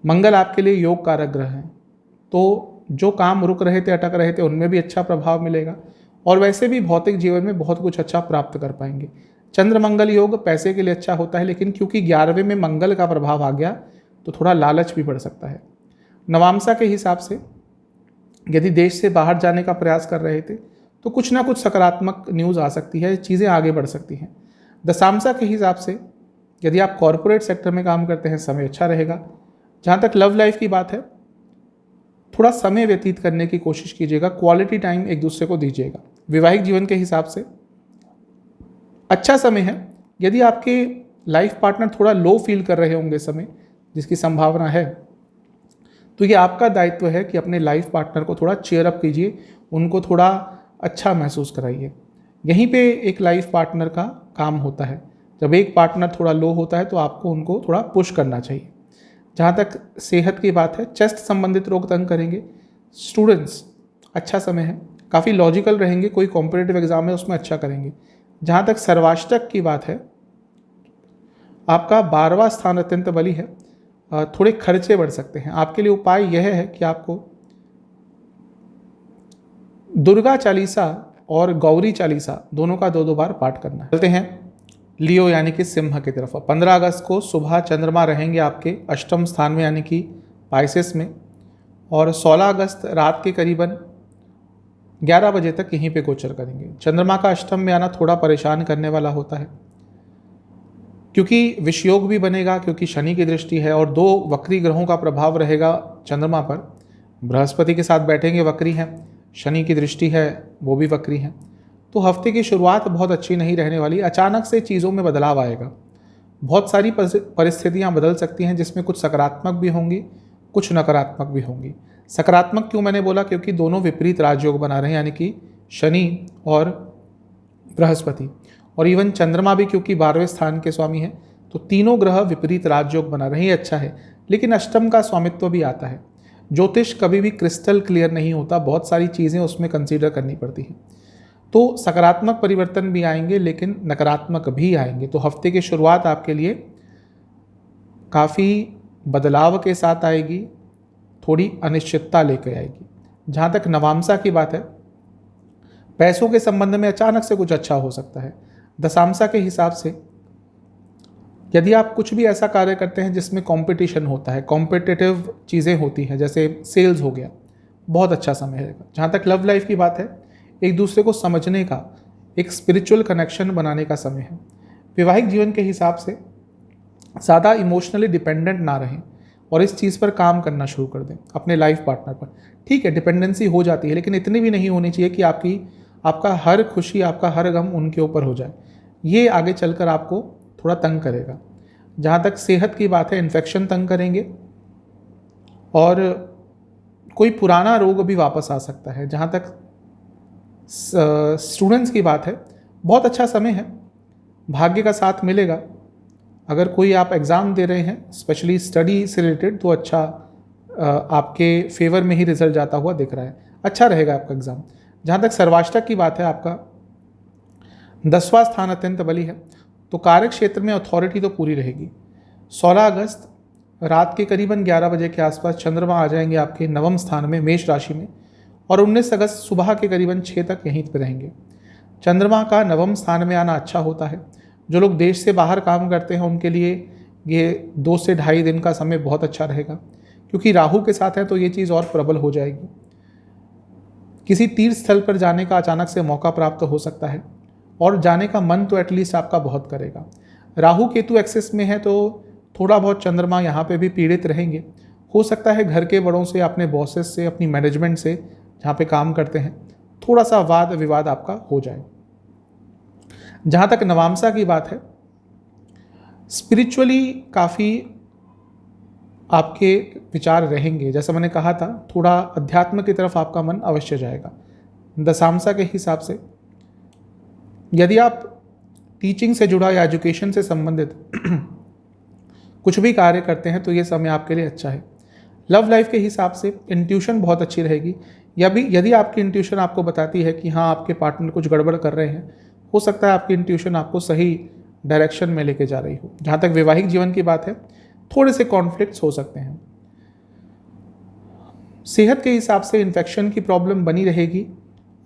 [SPEAKER 2] मंगल आपके लिए योग कारक ग्रह हैं, तो जो काम रुक रहे थे, अटक रहे थे, उनमें भी अच्छा प्रभाव मिलेगा और वैसे भी भौतिक जीवन में बहुत कुछ अच्छा प्राप्त कर पाएंगे। चंद्रमंगल योग पैसे के लिए अच्छा होता है, लेकिन क्योंकि 11वें में मंगल का प्रभाव आ गया तो थोड़ा लालच भी बढ़ सकता है। नवांशा के हिसाब से यदि देश से बाहर जाने का प्रयास कर रहे थे तो कुछ ना कुछ सकारात्मक न्यूज़ आ सकती है, चीज़ें आगे बढ़ सकती हैं। दशांशा के हिसाब से यदि आप कॉरपोरेट सेक्टर में काम करते हैं, समय अच्छा रहेगा। जहाँ तक लव लाइफ की बात है, थोड़ा समय व्यतीत करने की कोशिश कीजिएगा, क्वालिटी टाइम एक दूसरे को दीजिएगा। वैवाहिक जीवन के हिसाब से अच्छा समय है। यदि आपके लाइफ पार्टनर थोड़ा लो फील कर रहे होंगे समय, जिसकी संभावना है, तो ये आपका दायित्व है कि अपने लाइफ पार्टनर को थोड़ा चेयर अप कीजिए, उनको थोड़ा अच्छा महसूस कराइए। यहीं पे एक लाइफ पार्टनर का काम होता है। जब एक पार्टनर थोड़ा लो होता है तो आपको उनको थोड़ा पुश करना चाहिए। जहाँ तक सेहत की बात है, चेस्ट संबंधित रोग तंग करेंगे। स्टूडेंट्स, अच्छा समय है, काफ़ी लॉजिकल रहेंगे, कोई कॉम्पिटिटिव एग्जाम है उसमें अच्छा करेंगे। जहाँ तक सर्वाष्टक की बात है, आपका 12वां स्थान अत्यंत बली है, थोड़े खर्चे बढ़ सकते हैं। आपके लिए उपाय यह है कि आपको दुर्गा चालीसा और गौरी चालीसा दोनों का 2-2 बार पाठ करना है। चलते हैं लियो यानी कि सिंह की तरफ। 15 अगस्त को सुबह चंद्रमा रहेंगे आपके अष्टम स्थान में यानी कि पाइसेस में, और 16 अगस्त रात के करीबन 11 बजे तक यहीं पे गोचर करेंगे। चंद्रमा का अष्टम में आना थोड़ा परेशान करने वाला होता है, क्योंकि विषयोग भी बनेगा, क्योंकि शनि की दृष्टि है और 2 वक्री ग्रहों का प्रभाव रहेगा चंद्रमा पर। बृहस्पति के साथ बैठेंगे, वक्री हैं, शनि की दृष्टि है, वो भी वक्री हैं। तो हफ्ते की शुरुआत बहुत अच्छी नहीं रहने वाली। अचानक से चीज़ों में बदलाव आएगा। बहुत सारी परिस्थितियां बदल सकती हैं, जिसमें कुछ सकारात्मक भी होंगी, कुछ नकारात्मक भी होंगी। सकारात्मक क्यों मैंने बोला, क्योंकि दोनों विपरीत राजयोग बना रहे हैं, यानी कि शनि और बृहस्पति, और इवन चंद्रमा भी क्योंकि 12वें स्थान के स्वामी हैं, तो तीनों ग्रह विपरीत राजयोग बना रहे हैं। ये अच्छा है, लेकिन अष्टम का स्वामित्व भी आता है। ज्योतिष कभी भी क्रिस्टल क्लियर नहीं होता, बहुत सारी चीज़ें उसमें कंसीडर करनी पड़ती हैं। तो सकारात्मक परिवर्तन भी आएंगे, लेकिन नकारात्मक भी आएंगे। तो हफ्ते की शुरुआत आपके लिए काफ़ी बदलाव के साथ आएगी, थोड़ी अनिश्चितता लेकर आएगी। जहाँ तक नवांशा की बात है, पैसों के संबंध में अचानक से कुछ अच्छा हो सकता है। दशांशा के हिसाब से यदि आप कुछ भी ऐसा कार्य करते हैं जिसमें कंपटीशन होता है, कॉम्पिटिटिव चीज़ें होती हैं, जैसे सेल्स हो गया, बहुत अच्छा समय रहेगा। जहाँ तक लव लाइफ की बात है, एक दूसरे को समझने का, एक स्पिरिचुअल कनेक्शन बनाने का समय है। वैवाहिक जीवन के हिसाब से ज़्यादा इमोशनली डिपेंडेंट ना रहें और इस चीज़ पर काम करना शुरू कर दें अपने लाइफ पार्टनर पर। ठीक है, डिपेंडेंसी हो जाती है, लेकिन इतनी भी नहीं होनी चाहिए कि आपका हर खुशी, आपका हर गम उनके ऊपर हो जाए। ये आगे चलकर आपको थोड़ा तंग करेगा। जहाँ तक सेहत की बात है, इन्फेक्शन तंग करेंगे और कोई पुराना रोग भी वापस आ सकता है। जहाँ तक स्टूडेंट्स की बात है, बहुत अच्छा समय है, भाग्य का साथ मिलेगा। अगर कोई आप एग्ज़ाम दे रहे हैं स्पेशली स्टडी से रिलेटेड, तो अच्छा आपके फेवर में ही रिजल्ट जाता हुआ दिख रहा है। अच्छा रहेगा आपका एग्जाम। जहाँ तक सर्वाष्टक की बात है, आपका 10वां स्थान अत्यंत बली है, तो कार्य क्षेत्र में अथॉरिटी तो पूरी रहेगी। 16 अगस्त रात के करीबन 11 बजे के आसपास चंद्रमा आ जाएंगे आपके नवम स्थान में मेष राशि में, और 19 अगस्त सुबह के करीबन 6 तक यहीं पर रहेंगे। चंद्रमा का नवम स्थान में आना अच्छा होता है। जो लोग देश से बाहर काम करते हैं उनके लिए ये 2 से ढाई दिन का समय बहुत अच्छा रहेगा, क्योंकि राहु के साथ है तो ये चीज़ और प्रबल हो जाएगी। किसी तीर्थ स्थल पर जाने का अचानक से मौका प्राप्त हो सकता है, और जाने का मन तो एटलीस्ट आपका बहुत करेगा। राहु केतु एक्सिस में है तो थोड़ा बहुत चंद्रमा यहाँ पे भी पीड़ित रहेंगे। हो सकता है घर के बड़ों से, अपने बॉसेस से, अपनी मैनेजमेंट से जहाँ पे काम करते हैं, थोड़ा सा वाद विवाद आपका हो जाए। जहाँ तक नवामसा की बात है, स्पिरिचुअली काफ़ी आपके विचार रहेंगे। जैसा मैंने कहा था, थोड़ा अध्यात्म की तरफ आपका मन अवश्य जाएगा। दशांशा के हिसाब से यदि आप टीचिंग से जुड़ा या एजुकेशन से संबंधित कुछ भी कार्य करते हैं तो ये समय आपके लिए अच्छा है। लव लाइफ के हिसाब से इंट्यूशन बहुत अच्छी रहेगी। यदि आपकी इंट्यूशन आपको बताती है कि हाँ आपके पार्टनर कुछ गड़बड़ कर रहे हैं, हो सकता है आपकी इंट्यूशन आपको सही डायरेक्शन में लेके जा रही हो। जहाँ तक वैवाहिक जीवन की बात है, थोड़े से कॉन्फ्लिक्ट्स हो सकते हैं। सेहत के हिसाब से इन्फेक्शन की प्रॉब्लम बनी रहेगी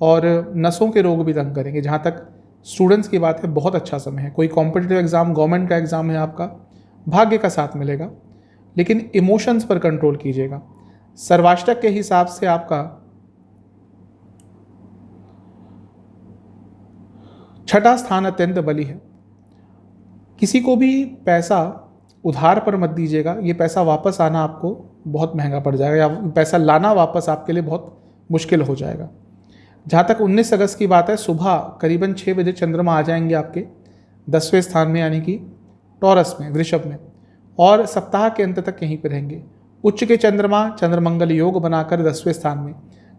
[SPEAKER 2] और नसों के रोग भी तंग करेंगे। जहाँ तक स्टूडेंट्स की बात है, बहुत अच्छा समय है। कोई कॉम्पिटिटिव एग्जाम, गवर्नमेंट का एग्जाम है आपका, भाग्य का साथ मिलेगा, लेकिन इमोशंस पर कंट्रोल कीजिएगा। सर्वाष्टक के हिसाब से आपका 6वां स्थान अत्यंत बली है। किसी को भी पैसा उधार पर मत दीजिएगा, ये पैसा वापस आना आपको बहुत महंगा पड़ जाएगा, या पैसा लाना वापस आपके लिए बहुत मुश्किल हो जाएगा। जहाँ तक 19 अगस्त की बात है, सुबह करीबन 6 बजे चंद्रमा आ जाएंगे आपके 10वें स्थान में, यानी कि टॉरस में, वृषभ में, और सप्ताह के अंत तक यहीं पर रहेंगे। उच्च के चंद्रमा चंद्रमंगल योग बनाकर 10वें स्थान में,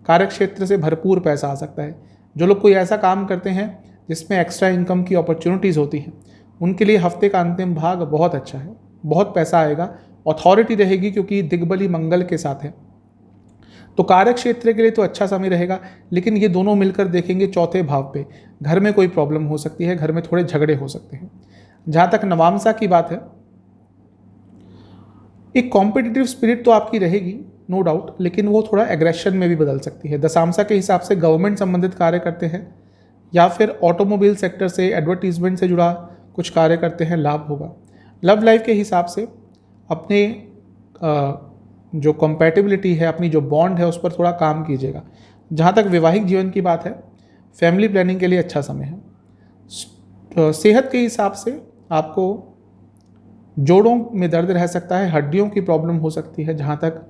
[SPEAKER 2] कार्यक्षेत्र से भरपूर पैसा आ सकता है। जो लोग कोई ऐसा काम करते हैं जिसमें एक्स्ट्रा इनकम की अपॉर्चुनिटीज़ होती हैं, उनके लिए हफ्ते का अंतिम भाग बहुत अच्छा है, बहुत पैसा आएगा, अथॉरिटी रहेगी क्योंकि दिग्बली मंगल के साथ है। तो कार्य क्षेत्र के लिए तो अच्छा समय रहेगा, लेकिन ये दोनों मिलकर देखेंगे चौथे भाव पे, घर में कोई प्रॉब्लम हो सकती है, घर में थोड़े झगड़े हो सकते हैं। जहाँ तक नवामसा की बात है, एक कॉम्पिटिटिव स्पिरिट तो आपकी रहेगी नो डाउट, लेकिन वो थोड़ा एग्रेशन में भी बदल सकती है। दशांशा के हिसाब से गवर्नमेंट संबंधित कार्य करते हैं या फिर ऑटोमोबाइल सेक्टर से, एडवर्टीजमेंट से जुड़ा कुछ कार्य करते हैं, लाभ होगा। लव लाइफ के हिसाब से अपने जो कंपैटिबिलिटी है, अपनी जो बॉन्ड है, उस पर थोड़ा काम कीजिएगा। जहाँ तक वैवाहिक जीवन की बात है, फैमिली प्लानिंग के लिए अच्छा समय है। सेहत के हिसाब से आपको जोड़ों में दर्द रह सकता है, हड्डियों की प्रॉब्लम हो सकती है। जहाँ तक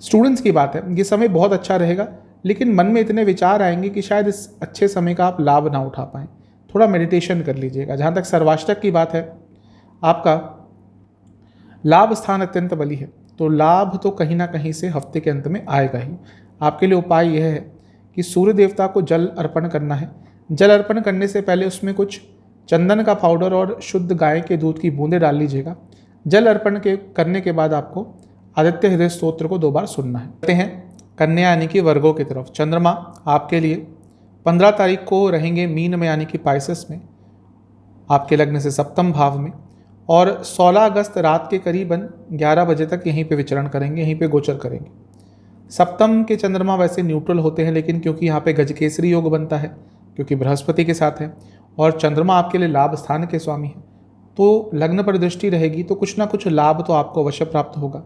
[SPEAKER 2] स्टूडेंट्स की बात है, ये समय बहुत अच्छा रहेगा, लेकिन मन में इतने विचार आएंगे कि शायद इस अच्छे समय का आप लाभ ना उठा पाएँ। थोड़ा मेडिटेशन कर लीजिएगा। जहाँ तक सर्वाष्टक की बात है, आपका लाभ स्थान अत्यंत बली है, तो लाभ तो कहीं ना कहीं से हफ्ते के अंत में आएगा ही। आपके लिए उपाय यह है कि सूर्य देवता को जल अर्पण करना है। जल अर्पण करने से पहले उसमें कुछ चंदन का पाउडर और शुद्ध गाय के दूध की बूंदें डाल लीजिएगा। जल अर्पण करने के बाद आपको आदित्य हृदय स्तोत्र को 2 बार सुनना है। कहते हैं कन्या यानी कि वर्गों की तरफ। चंद्रमा आपके लिए 15 तारीख को रहेंगे मीन में, यानी कि पाइसेस में, आपके लग्न से 7वें भाव में, और 16 अगस्त रात के करीबन 11 बजे तक यहीं पे विचरण करेंगे, यहीं पे गोचर करेंगे। 7वें के चंद्रमा वैसे न्यूट्रल होते हैं, लेकिन क्योंकि यहाँ पे गजकेसरी योग बनता है, क्योंकि बृहस्पति के साथ है और चंद्रमा आपके लिए लाभ स्थान के स्वामी हैं, तो लग्न पर दृष्टि रहेगी, तो कुछ ना कुछ लाभ तो आपको अवश्य प्राप्त होगा।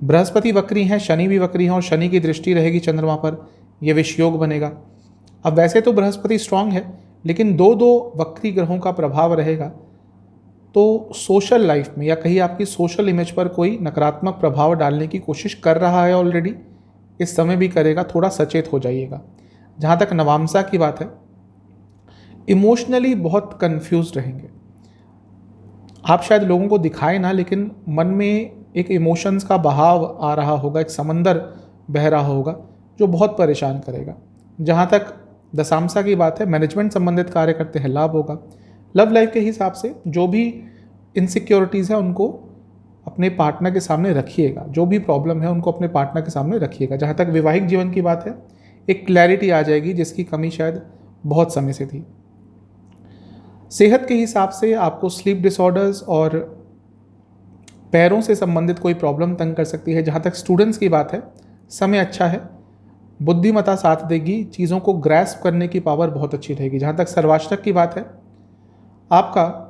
[SPEAKER 2] बृहस्पति वक्री हैं, शनि भी वक्री हैं, और शनि की दृष्टि रहेगी चंद्रमा पर, यह विष योग बनेगा। अब वैसे तो बृहस्पति स्ट्रांग है, लेकिन 2 वक्री ग्रहों का प्रभाव रहेगा, तो सोशल लाइफ में या कहीं आपकी सोशल इमेज पर कोई नकारात्मक प्रभाव डालने की कोशिश कर रहा है ऑलरेडी, इस समय भी करेगा, थोड़ा सचेत हो जाइएगा। जहाँ तक नवामसा की बात है, इमोशनली बहुत कंफ्यूज रहेंगे आप। शायद लोगों को दिखाए ना, लेकिन मन में एक इमोशंस का बहाव आ रहा होगा, एक समंदर बह रहा होगा जो बहुत परेशान करेगा। जहाँ तक दशांशा की बात है, मैनेजमेंट संबंधित कार्य करते हैं, लाभ होगा। लव लाइफ के हिसाब से जो भी इनसिक्योरिटीज़ हैं उनको अपने पार्टनर के सामने रखिएगा। जो भी प्रॉब्लम है उनको अपने पार्टनर के सामने रखिएगा। जहाँ तक वैवाहिक जीवन की बात है, एक क्लैरिटी आ जाएगी जिसकी कमी शायद बहुत समय से थी। सेहत के हिसाब से आपको स्लीप डिसऑर्डर्स और पैरों से संबंधित कोई प्रॉब्लम तंग कर सकती है। जहाँ तक स्टूडेंट्स की बात है, समय अच्छा है, बुद्धिमत्ता साथ देगी, चीज़ों को ग्रैस्प करने की पावर बहुत अच्छी रहेगी। जहाँ तक सर्वाष्टक की बात है, आपका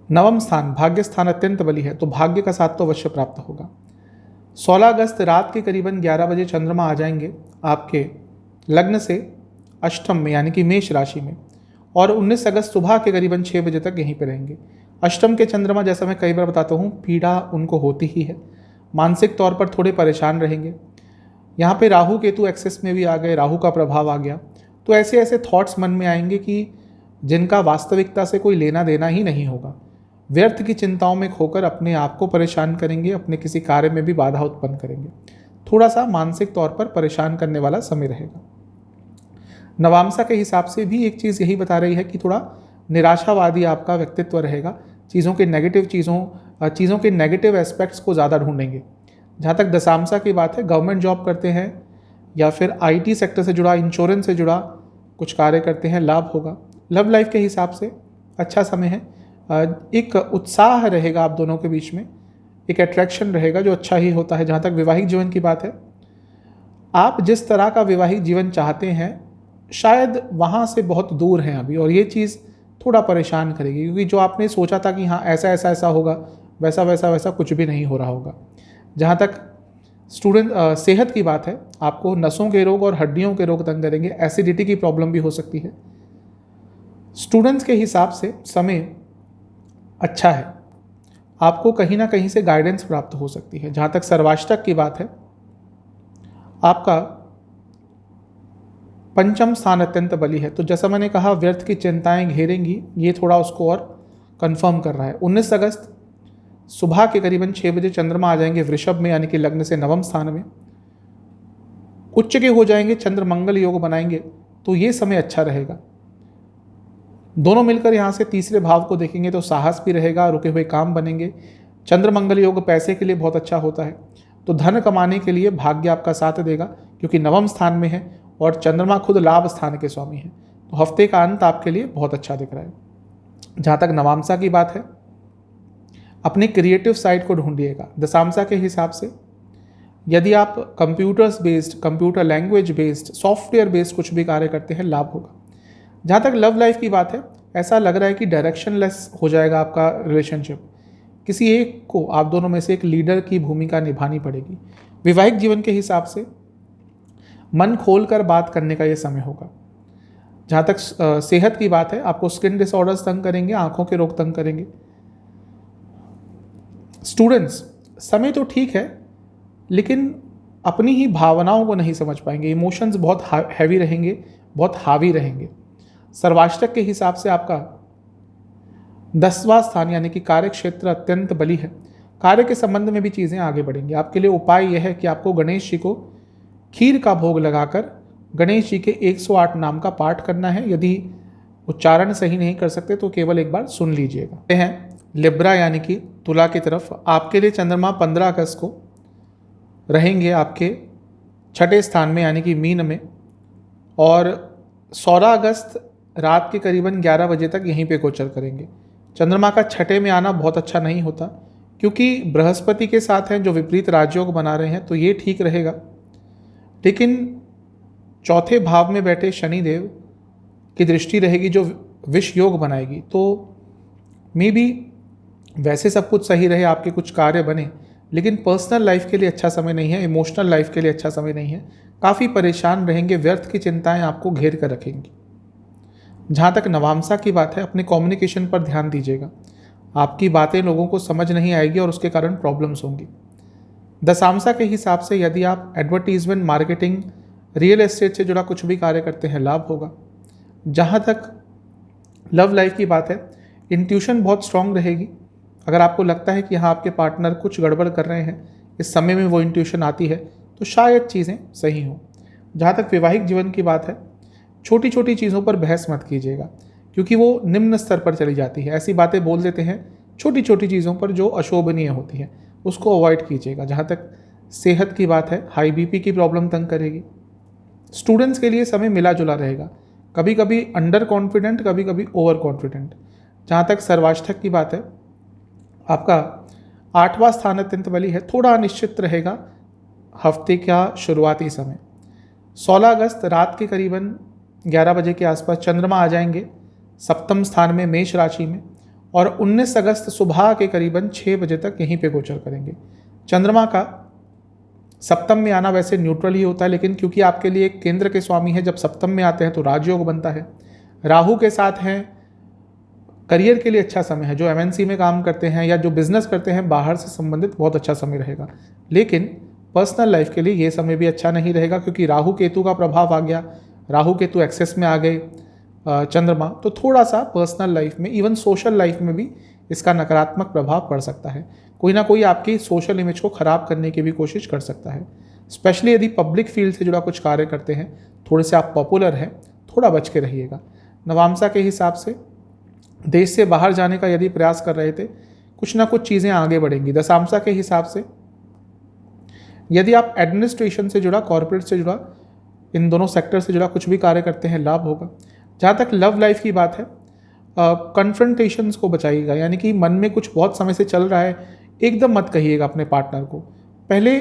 [SPEAKER 2] नवम स्थान भाग्य स्थान अत्यंत बली है, तो भाग्य का साथ तो अवश्य प्राप्त होगा। 16 अगस्त रात के करीबन 11 बजे चंद्रमा आ जाएंगे आपके लग्न से अष्टम में, यानी कि मेष राशि में, और 19 अगस्त सुबह के करीबन 6 बजे तक यहीं पर रहेंगे। अष्टम के चंद्रमा, जैसा मैं कई बार बताता हूँ, पीड़ा उनको होती ही है, मानसिक तौर पर थोड़े परेशान रहेंगे। यहाँ पे राहु केतु एक्सेस में भी आ गए, राहु का प्रभाव आ गया, तो ऐसे ऐसे थॉट्स मन में आएंगे कि जिनका वास्तविकता से कोई लेना देना ही नहीं होगा। व्यर्थ की चिंताओं में खोकर अपने आप को परेशान करेंगे, अपने किसी कार्य में भी बाधा उत्पन्न करेंगे। थोड़ा सा मानसिक तौर पर परेशान करने वाला समय रहेगा। नवामसा के हिसाब से भी एक चीज़ यही बता रही है कि थोड़ा निराशावादी आपका व्यक्तित्व रहेगा। चीज़ों के नेगेटिव एस्पेक्ट्स को ज़्यादा ढूंढेंगे। जहाँ तक दशामसा की बात है, गवर्नमेंट जॉब करते हैं या फिर IT सेक्टर से जुड़ा, इंश्योरेंस से जुड़ा कुछ कार्य करते हैं, लाभ होगा। लव लाइफ के हिसाब से अच्छा समय है, एक उत्साह रहेगा आप दोनों के बीच में, एक अट्रैक्शन रहेगा जो अच्छा ही होता है। जहाँ तक वैवाहिक जीवन की बात है, आप जिस तरह का वैवाहिक जीवन चाहते हैं शायद वहाँ से बहुत दूर हैं अभी, और ये चीज़ थोड़ा परेशान करेगी, क्योंकि जो आपने सोचा था कि हाँ ऐसा ऐसा ऐसा होगा, वैसा वैसा वैसा कुछ भी नहीं हो रहा होगा। जहाँ तक सेहत की बात है, आपको नसों के रोग और हड्डियों के रोग तंग करेंगे, एसिडिटी की प्रॉब्लम भी हो सकती है। स्टूडेंट्स के हिसाब से समय अच्छा है, आपको कहीं ना कहीं से गाइडेंस प्राप्त हो सकती है। जहाँ तक सर्वाष्टक की बात है, आपका पंचम स्थान अत्यंत बली है, तो जैसा मैंने कहा व्यर्थ की चिंताएं घेरेंगी, ये थोड़ा उसको और कंफर्म कर रहा है। 19 अगस्त सुबह के करीबन 6 बजे चंद्रमा आ जाएंगे वृषभ में, यानी कि लग्न से नवम स्थान में, उच्च के हो जाएंगे, चंद्र मंगल योग बनाएंगे, तो ये समय अच्छा रहेगा। दोनों मिलकर यहाँ से तीसरे भाव को देखेंगे तो साहस भी रहेगा, रुके हुए काम बनेंगे। चंद्र मंगल योग पैसे के लिए बहुत अच्छा होता है, तो धन कमाने के लिए भाग्य आपका साथ देगा, क्योंकि नवम स्थान में है और चंद्रमा खुद लाभ स्थान के स्वामी है, तो हफ्ते का अंत आपके लिए बहुत अच्छा दिख रहा है। जहाँ तक नवामसा की बात है, अपनी क्रिएटिव साइड को ढूंढिएगा। दशामसा के हिसाब से यदि आप computers based, computer language based, software based कुछ भी कार्य करते हैं, लाभ होगा। जहाँ तक लव लाइफ की बात है, ऐसा लग रहा है कि डायरेक्शनलेस हो जाएगा आपका रिलेशनशिप, किसी एक को, आप दोनों में से एक लीडर की भूमिका निभानी पड़ेगी। वैवाहिक जीवन के हिसाब से मन खोलकर बात करने का ये समय होगा। जहाँ तक सेहत की बात है, आपको स्किन डिसऑर्डर्स तंग करेंगे, आंखों के रोग तंग करेंगे। स्टूडेंट्स, समय तो ठीक है, लेकिन अपनी ही भावनाओं को नहीं समझ पाएंगे, इमोशंस बहुत हैवी रहेंगे, बहुत हावी रहेंगे। सर्वाष्टक के हिसाब से आपका 10वां स्थान यानी कि कार्य क्षेत्र अत्यंत बली है, कार्य के संबंध में भी चीज़ें आगे बढ़ेंगी। आपके लिए उपाय यह है कि आपको गणेश जी को खीर का भोग लगाकर गणेश जी के 108 नाम का पाठ करना है। यदि उच्चारण सही नहीं कर सकते तो केवल एक बार सुन लीजिएगा। हैं लिब्रा यानी कि तुला की तरफ, आपके लिए चंद्रमा 15 अगस्त को रहेंगे आपके छठे स्थान में यानी कि मीन में, और 16 अगस्त रात के करीबन 11 बजे तक यहीं पे गोचर करेंगे। चंद्रमा का छठे में आना बहुत अच्छा नहीं होता, क्योंकि बृहस्पति के साथ हैं जो विपरीत राजयोग बना रहे हैं, तो ये ठीक रहेगा। लेकिन चौथे भाव में बैठे शनिदेव की दृष्टि रहेगी जो विष योग बनाएगी, तो मे बी वैसे सब कुछ सही रहे, आपके कुछ कार्य बने, लेकिन पर्सनल लाइफ के लिए अच्छा समय नहीं है, इमोशनल लाइफ के लिए अच्छा समय नहीं है। काफ़ी परेशान रहेंगे, व्यर्थ की चिंताएं आपको घेर कर रखेंगी। जहाँ तक नवामसा की बात है, अपने कम्युनिकेशन पर ध्यान दीजिएगा, आपकी बातें लोगों को समझ नहीं आएगी और उसके कारण प्रॉब्लम्स होंगी। दशामसा के हिसाब से यदि आप एडवर्टीजमेंट, मार्केटिंग, रियल एस्टेट से जुड़ा कुछ भी कार्य करते हैं, लाभ होगा। जहाँ तक लव लाइफ की बात है, इंट्यूशन बहुत स्ट्रांग रहेगी। अगर आपको लगता है कि हाँ आपके पार्टनर कुछ गड़बड़ कर रहे हैं, इस समय में वो इंट्यूशन आती है, तो शायद चीज़ें सही हों। जहाँ तक वैवाहिक जीवन की बात है, छोटी छोटी चीज़ों पर बहस मत कीजिएगा, क्योंकि वो निम्न स्तर पर चली जाती है। ऐसी बातें बोल देते हैं छोटी छोटी चीज़ों पर जो अशोभनीय होती है उसको अवॉइड कीजिएगा। जहाँ तक सेहत की बात है, हाई बीपी की प्रॉब्लम तंग करेगी। स्टूडेंट्स के लिए समय मिला जुला रहेगा, कभी कभी अंडर कॉन्फिडेंट, कभी कभी ओवर कॉन्फिडेंट। जहाँ तक सर्वाष्टक की बात है, आपका 8वां स्थान अत्यंत बली है, थोड़ा अनिश्चित रहेगा हफ्ते का शुरुआती समय। 16 अगस्त रात के करीबन 11 बजे के आसपास चंद्रमा आ जाएंगे सप्तम स्थान में मेष राशि में, और 19 अगस्त सुबह के करीबन 6 बजे तक यहीं पे गोचर करेंगे। चंद्रमा का सप्तम में आना वैसे न्यूट्रल ही होता है, लेकिन क्योंकि आपके लिए एक केंद्र के स्वामी है, जब सप्तम में आते हैं तो राजयोग बनता है। राहु के साथ हैं, करियर के लिए अच्छा समय है। जो एमएनसी में काम करते हैं या जो बिजनेस करते हैं, बाहर से संबंधित बहुत अच्छा समय रहेगा। लेकिन पर्सनल लाइफ के लिए ये समय भी अच्छा नहीं रहेगा, क्योंकि राहु केतु का प्रभाव आ गया, राहु केतु एक्सेस में आ गए चंद्रमा, तो थोड़ा सा पर्सनल लाइफ में, इवन सोशल लाइफ में भी इसका नकारात्मक प्रभाव पड़ सकता है। कोई ना कोई आपकी सोशल इमेज को खराब करने की भी कोशिश कर सकता है। स्पेशली यदि पब्लिक फील्ड से जुड़ा कुछ कार्य करते हैं, थोड़े से आप पॉपुलर हैं, थोड़ा बच के रहिएगा। नवामसा के हिसाब से देश से बाहर जाने का यदि प्रयास कर रहे थे, कुछ ना कुछ चीज़ें आगे बढ़ेंगी। दशामसा के हिसाब से यदि आप एडमिनिस्ट्रेशन से जुड़ा, कॉर्पोरेट से जुड़ा, इन दोनों सेक्टर से जुड़ा कुछ भी कार्य करते हैं, लाभ होगा। जहाँ तक लव लाइफ की बात है, कन्फ्रंटेशंस को बचाइएगा, यानी कि मन में कुछ बहुत समय से चल रहा है, एकदम मत कहिएगा अपने पार्टनर को। पहले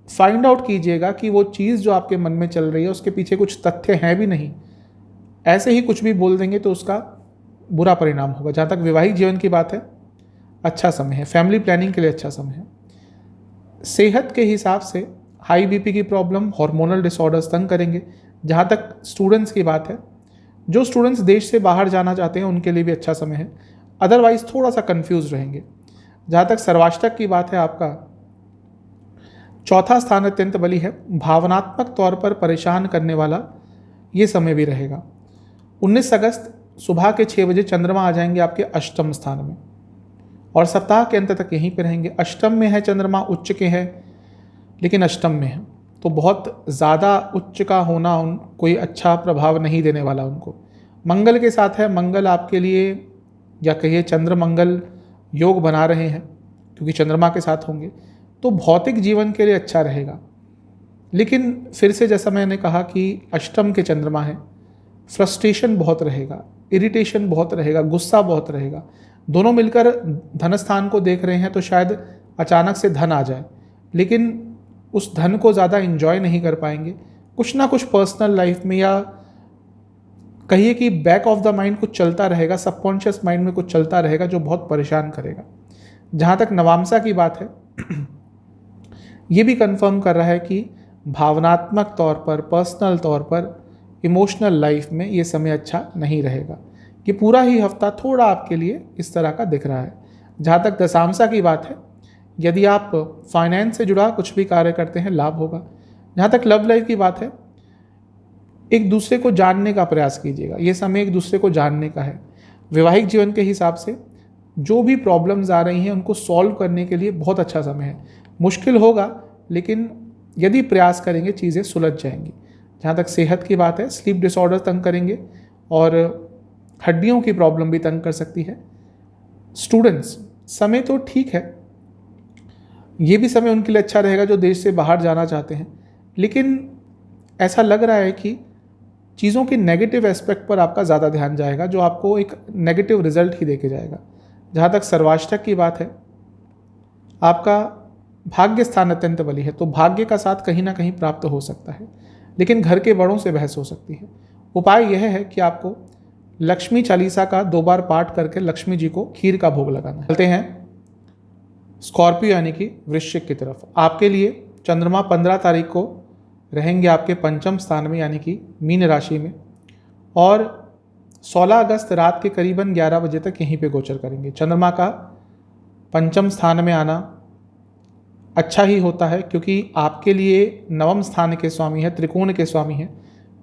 [SPEAKER 2] फाइंड आउट कीजिएगा कि वो चीज़ जो आपके मन में चल रही है उसके पीछे कुछ तथ्य हैं भी नहीं। ऐसे ही कुछ भी बोल देंगे तो उसका बुरा परिणाम होगा। जहाँ तक वैवाहिक जीवन की बात है, अच्छा समय है, फैमिली प्लानिंग के लिए अच्छा समय है। सेहत के हिसाब से हाई बीपी की प्रॉब्लम, हार्मोनल डिसऑर्डर्स तंग करेंगे। जहाँ तक स्टूडेंट्स की बात है, जो स्टूडेंट्स देश से बाहर जाना चाहते हैं उनके लिए भी अच्छा समय है, अदरवाइज थोड़ा सा कंफ्यूज रहेंगे। जहाँ तक सर्वाष्टक की बात है, आपका 4था स्थान अत्यंत बली है, भावनात्मक तौर पर परेशान करने वाला ये समय भी रहेगा। 19 अगस्त सुबह के 6 बजे चंद्रमा आ जाएंगे आपके अष्टम स्थान में, और सप्ताह के अंत तक यहीं पे रहेंगे। अष्टम में है चंद्रमा, उच्च के है, लेकिन अष्टम में है तो बहुत ज़्यादा उच्च का होना कोई अच्छा प्रभाव नहीं देने वाला उनको। मंगल के साथ है, मंगल आपके लिए, या कहिए चंद्र मंगल योग बना रहे हैं क्योंकि चंद्रमा के साथ होंगे, तो भौतिक जीवन के लिए अच्छा रहेगा। लेकिन फिर से जैसा मैंने कहा कि अष्टम के चंद्रमा है, फ्रस्ट्रेशन बहुत रहेगा, इरिटेशन बहुत रहेगा, गुस्सा बहुत रहेगा। दोनों मिलकर धन स्थान को देख रहे हैं तो शायद अचानक से धन आ जाए, लेकिन उस धन को ज़्यादा इंजॉय नहीं कर पाएंगे। कुछ ना कुछ पर्सनल लाइफ में, या कहिए कि बैक ऑफ द माइंड कुछ चलता रहेगा, सबकॉन्शियस माइंड में कुछ चलता रहेगा जो बहुत परेशान करेगा। जहाँ तक नवामसा की बात है, ये भी कंफर्म कर रहा है कि भावनात्मक तौर पर, पर्सनल तौर पर, इमोशनल लाइफ में ये समय अच्छा नहीं रहेगा। कि पूरा ही हफ्ता थोड़ा आपके लिए इस तरह का दिख रहा है। जहाँ तक दशामसा की बात है, यदि आप फाइनेंस से जुड़ा कुछ भी कार्य करते हैं, लाभ होगा। जहाँ तक लव लाइफ की बात है, एक दूसरे को जानने का प्रयास कीजिएगा, ये समय एक दूसरे को जानने का है। वैवाहिक जीवन के हिसाब से जो भी प्रॉब्लम्स आ रही हैं उनको सॉल्व करने के लिए बहुत अच्छा समय है। मुश्किल होगा, लेकिन यदि प्रयास करेंगे चीज़ें सुलझ जाएंगी। जहाँ तक सेहत की बात है, स्लीप डिसऑर्डर तंग करेंगे और हड्डियों की प्रॉब्लम भी तंग कर सकती है। स्टूडेंट्स, समय तो ठीक है, ये भी समय उनके लिए अच्छा रहेगा जो देश से बाहर जाना चाहते हैं, लेकिन ऐसा लग रहा है कि चीज़ों के नेगेटिव एस्पेक्ट पर आपका ज़्यादा ध्यान जाएगा, जो आपको एक नेगेटिव रिजल्ट ही देके जाएगा। जहाँ तक सर्वाष्टक की बात है, आपका भाग्य स्थान अत्यंत बली है, तो भाग्य का साथ कहीं ना कहीं प्राप्त हो सकता है, लेकिन घर के बड़ों से बहस हो सकती है। उपाय यह है कि आपको लक्ष्मी चालीसा का 2 बार पाठ करके लक्ष्मी जी को खीर का भोग लगाना है। चलते हैं स्कॉर्पियो यानी कि वृश्चिक की तरफ। आपके लिए चंद्रमा 15 तारीख को रहेंगे आपके पंचम स्थान में, यानी कि मीन राशि में, और 16 अगस्त रात के करीबन 11 बजे तक यहीं पे गोचर करेंगे। चंद्रमा का पंचम स्थान में आना अच्छा ही होता है, क्योंकि आपके लिए नवम स्थान के स्वामी है, त्रिकोण के स्वामी हैं,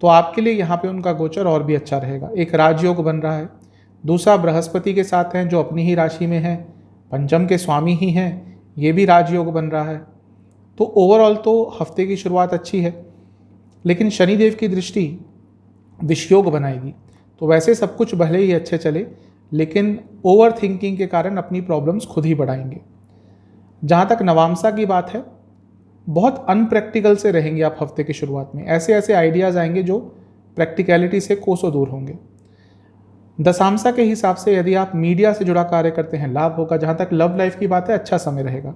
[SPEAKER 2] तो आपके लिए यहाँ पे उनका गोचर और भी अच्छा रहेगा। एक राजयोग बन रहा है, दूसरा बृहस्पति के साथ हैं जो अपनी ही राशि में है, पंचम के स्वामी ही हैं, ये भी राजयोग बन रहा है। तो ओवरऑल तो हफ्ते की शुरुआत अच्छी है, लेकिन शनिदेव की दृष्टि विषयोग बनाएगी। तो वैसे सब कुछ भले ही अच्छे चले, लेकिन ओवर थिंकिंग के कारण अपनी प्रॉब्लम्स खुद ही बढ़ाएंगे। जहाँ तक नवामसा की बात है, बहुत अनप्रैक्टिकल से रहेंगे आप हफ्ते की शुरुआत में। ऐसे ऐसे आइडियाज़ आएंगे जो प्रैक्टिकलिटी से कोसों दूर होंगे। दशांशा के हिसाब से यदि आप मीडिया से जुड़ा कार्य करते हैं, लाभ होगा। जहाँ तक लव लाइफ की बात है, अच्छा समय रहेगा।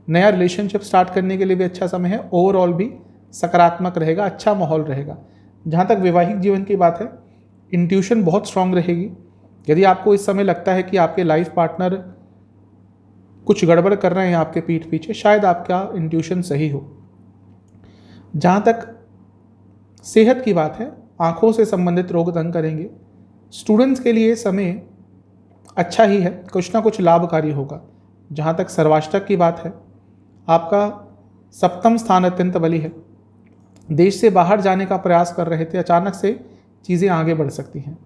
[SPEAKER 2] नया रिलेशनशिप स्टार्ट करने के लिए भी अच्छा समय है। ओवरऑल भी सकारात्मक रहेगा, अच्छा माहौल रहेगा। जहाँ तक वैवाहिक जीवन की बात है, इंट्यूशन बहुत स्ट्रांग रहेगी। यदि आपको इस समय लगता है कि आपके लाइफ पार्टनर कुछ गड़बड़ कर रहे हैं आपके पीठ पीछे, शायद आपका इंट्यूशन सही हो। जहाँ तक सेहत की बात है, आंखों से संबंधित रोग तंग करेंगे। स्टूडेंट्स के लिए समय अच्छा ही है, कुछ ना कुछ लाभकारी होगा। जहाँ तक सर्वाष्टक की बात है, आपका सप्तम स्थान अत्यंत बली है। देश से बाहर जाने का प्रयास कर रहे थे, अचानक से चीज़ें आगे बढ़ सकती हैं।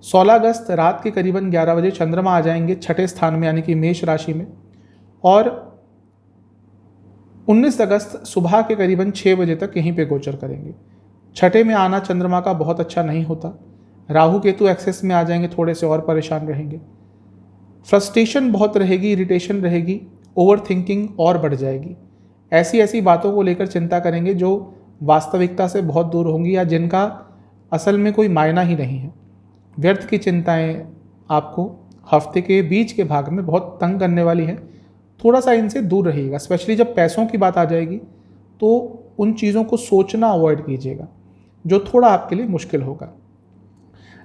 [SPEAKER 2] 16 अगस्त रात के करीबन 11 बजे चंद्रमा आ जाएंगे छठे स्थान में, यानी कि मेष राशि में। और 19 अगस्त सुबह के करीबन 6 बजे तक यहीं पे गोचर करेंगे। छठे में आना चंद्रमा का बहुत अच्छा नहीं होता। राहु केतु एक्सेस में आ जाएंगे, थोड़े से और परेशान रहेंगे। फ्रस्ट्रेशन बहुत रहेगी, इरिटेशन रहेगी, ओवर थिंकिंग और बढ़ जाएगी। ऐसी ऐसी बातों को लेकर चिंता करेंगे जो वास्तविकता से बहुत दूर होंगी या जिनका असल में कोई मायना ही नहीं है। व्यर्थ की चिंताएं आपको हफ्ते के बीच के भाग में बहुत तंग करने वाली हैं। थोड़ा सा इनसे दूर रहिएगा। स्पेशली जब पैसों की बात आ जाएगी तो उन चीज़ों को सोचना अवॉइड कीजिएगा, जो थोड़ा आपके लिए मुश्किल होगा।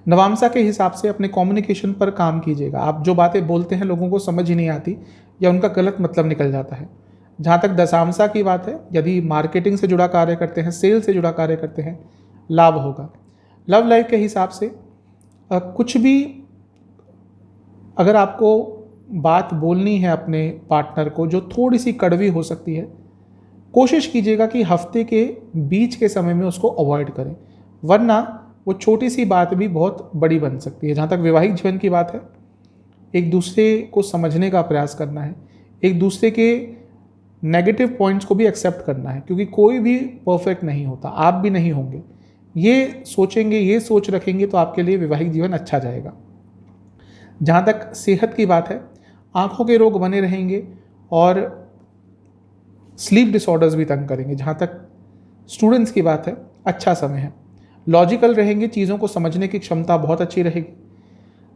[SPEAKER 2] नवामसा के हिसाब से अपने कम्युनिकेशन पर काम कीजिएगा। आप जो बातें बोलते हैं लोगों को समझ ही नहीं आती या उनका गलत मतलब निकल जाता है। जहाँ तक दशांशा की बात है, यदि मार्केटिंग से जुड़ा कार्य करते हैं, सेल से जुड़ा कार्य करते हैं, लाभ होगा। लव लाइफ के हिसाब से कुछ भी अगर आपको बात बोलनी है अपने पार्टनर को जो थोड़ी सी कड़वी हो सकती है, कोशिश कीजिएगा कि हफ्ते के बीच के समय में उसको अवॉइड करें, वरना वो छोटी सी बात भी बहुत बड़ी बन सकती है। जहाँ तक वैवाहिक जीवन की बात है, एक दूसरे को समझने का प्रयास करना है, एक दूसरे के नेगेटिव पॉइंट्स को भी एक्सेप्ट करना है, क्योंकि कोई भी परफेक्ट नहीं होता, आप भी नहीं होंगे। ये सोचेंगे, ये सोच रखेंगे तो आपके लिए वैवाहिक जीवन अच्छा जाएगा। जहाँ तक सेहत की बात है, आंखों के रोग बने रहेंगे और स्लीप डिसऑर्डर्स भी तंग करेंगे। जहाँ तक स्टूडेंट्स की बात है, अच्छा समय है। लॉजिकल रहेंगे, चीज़ों को समझने की क्षमता बहुत अच्छी रहेगी।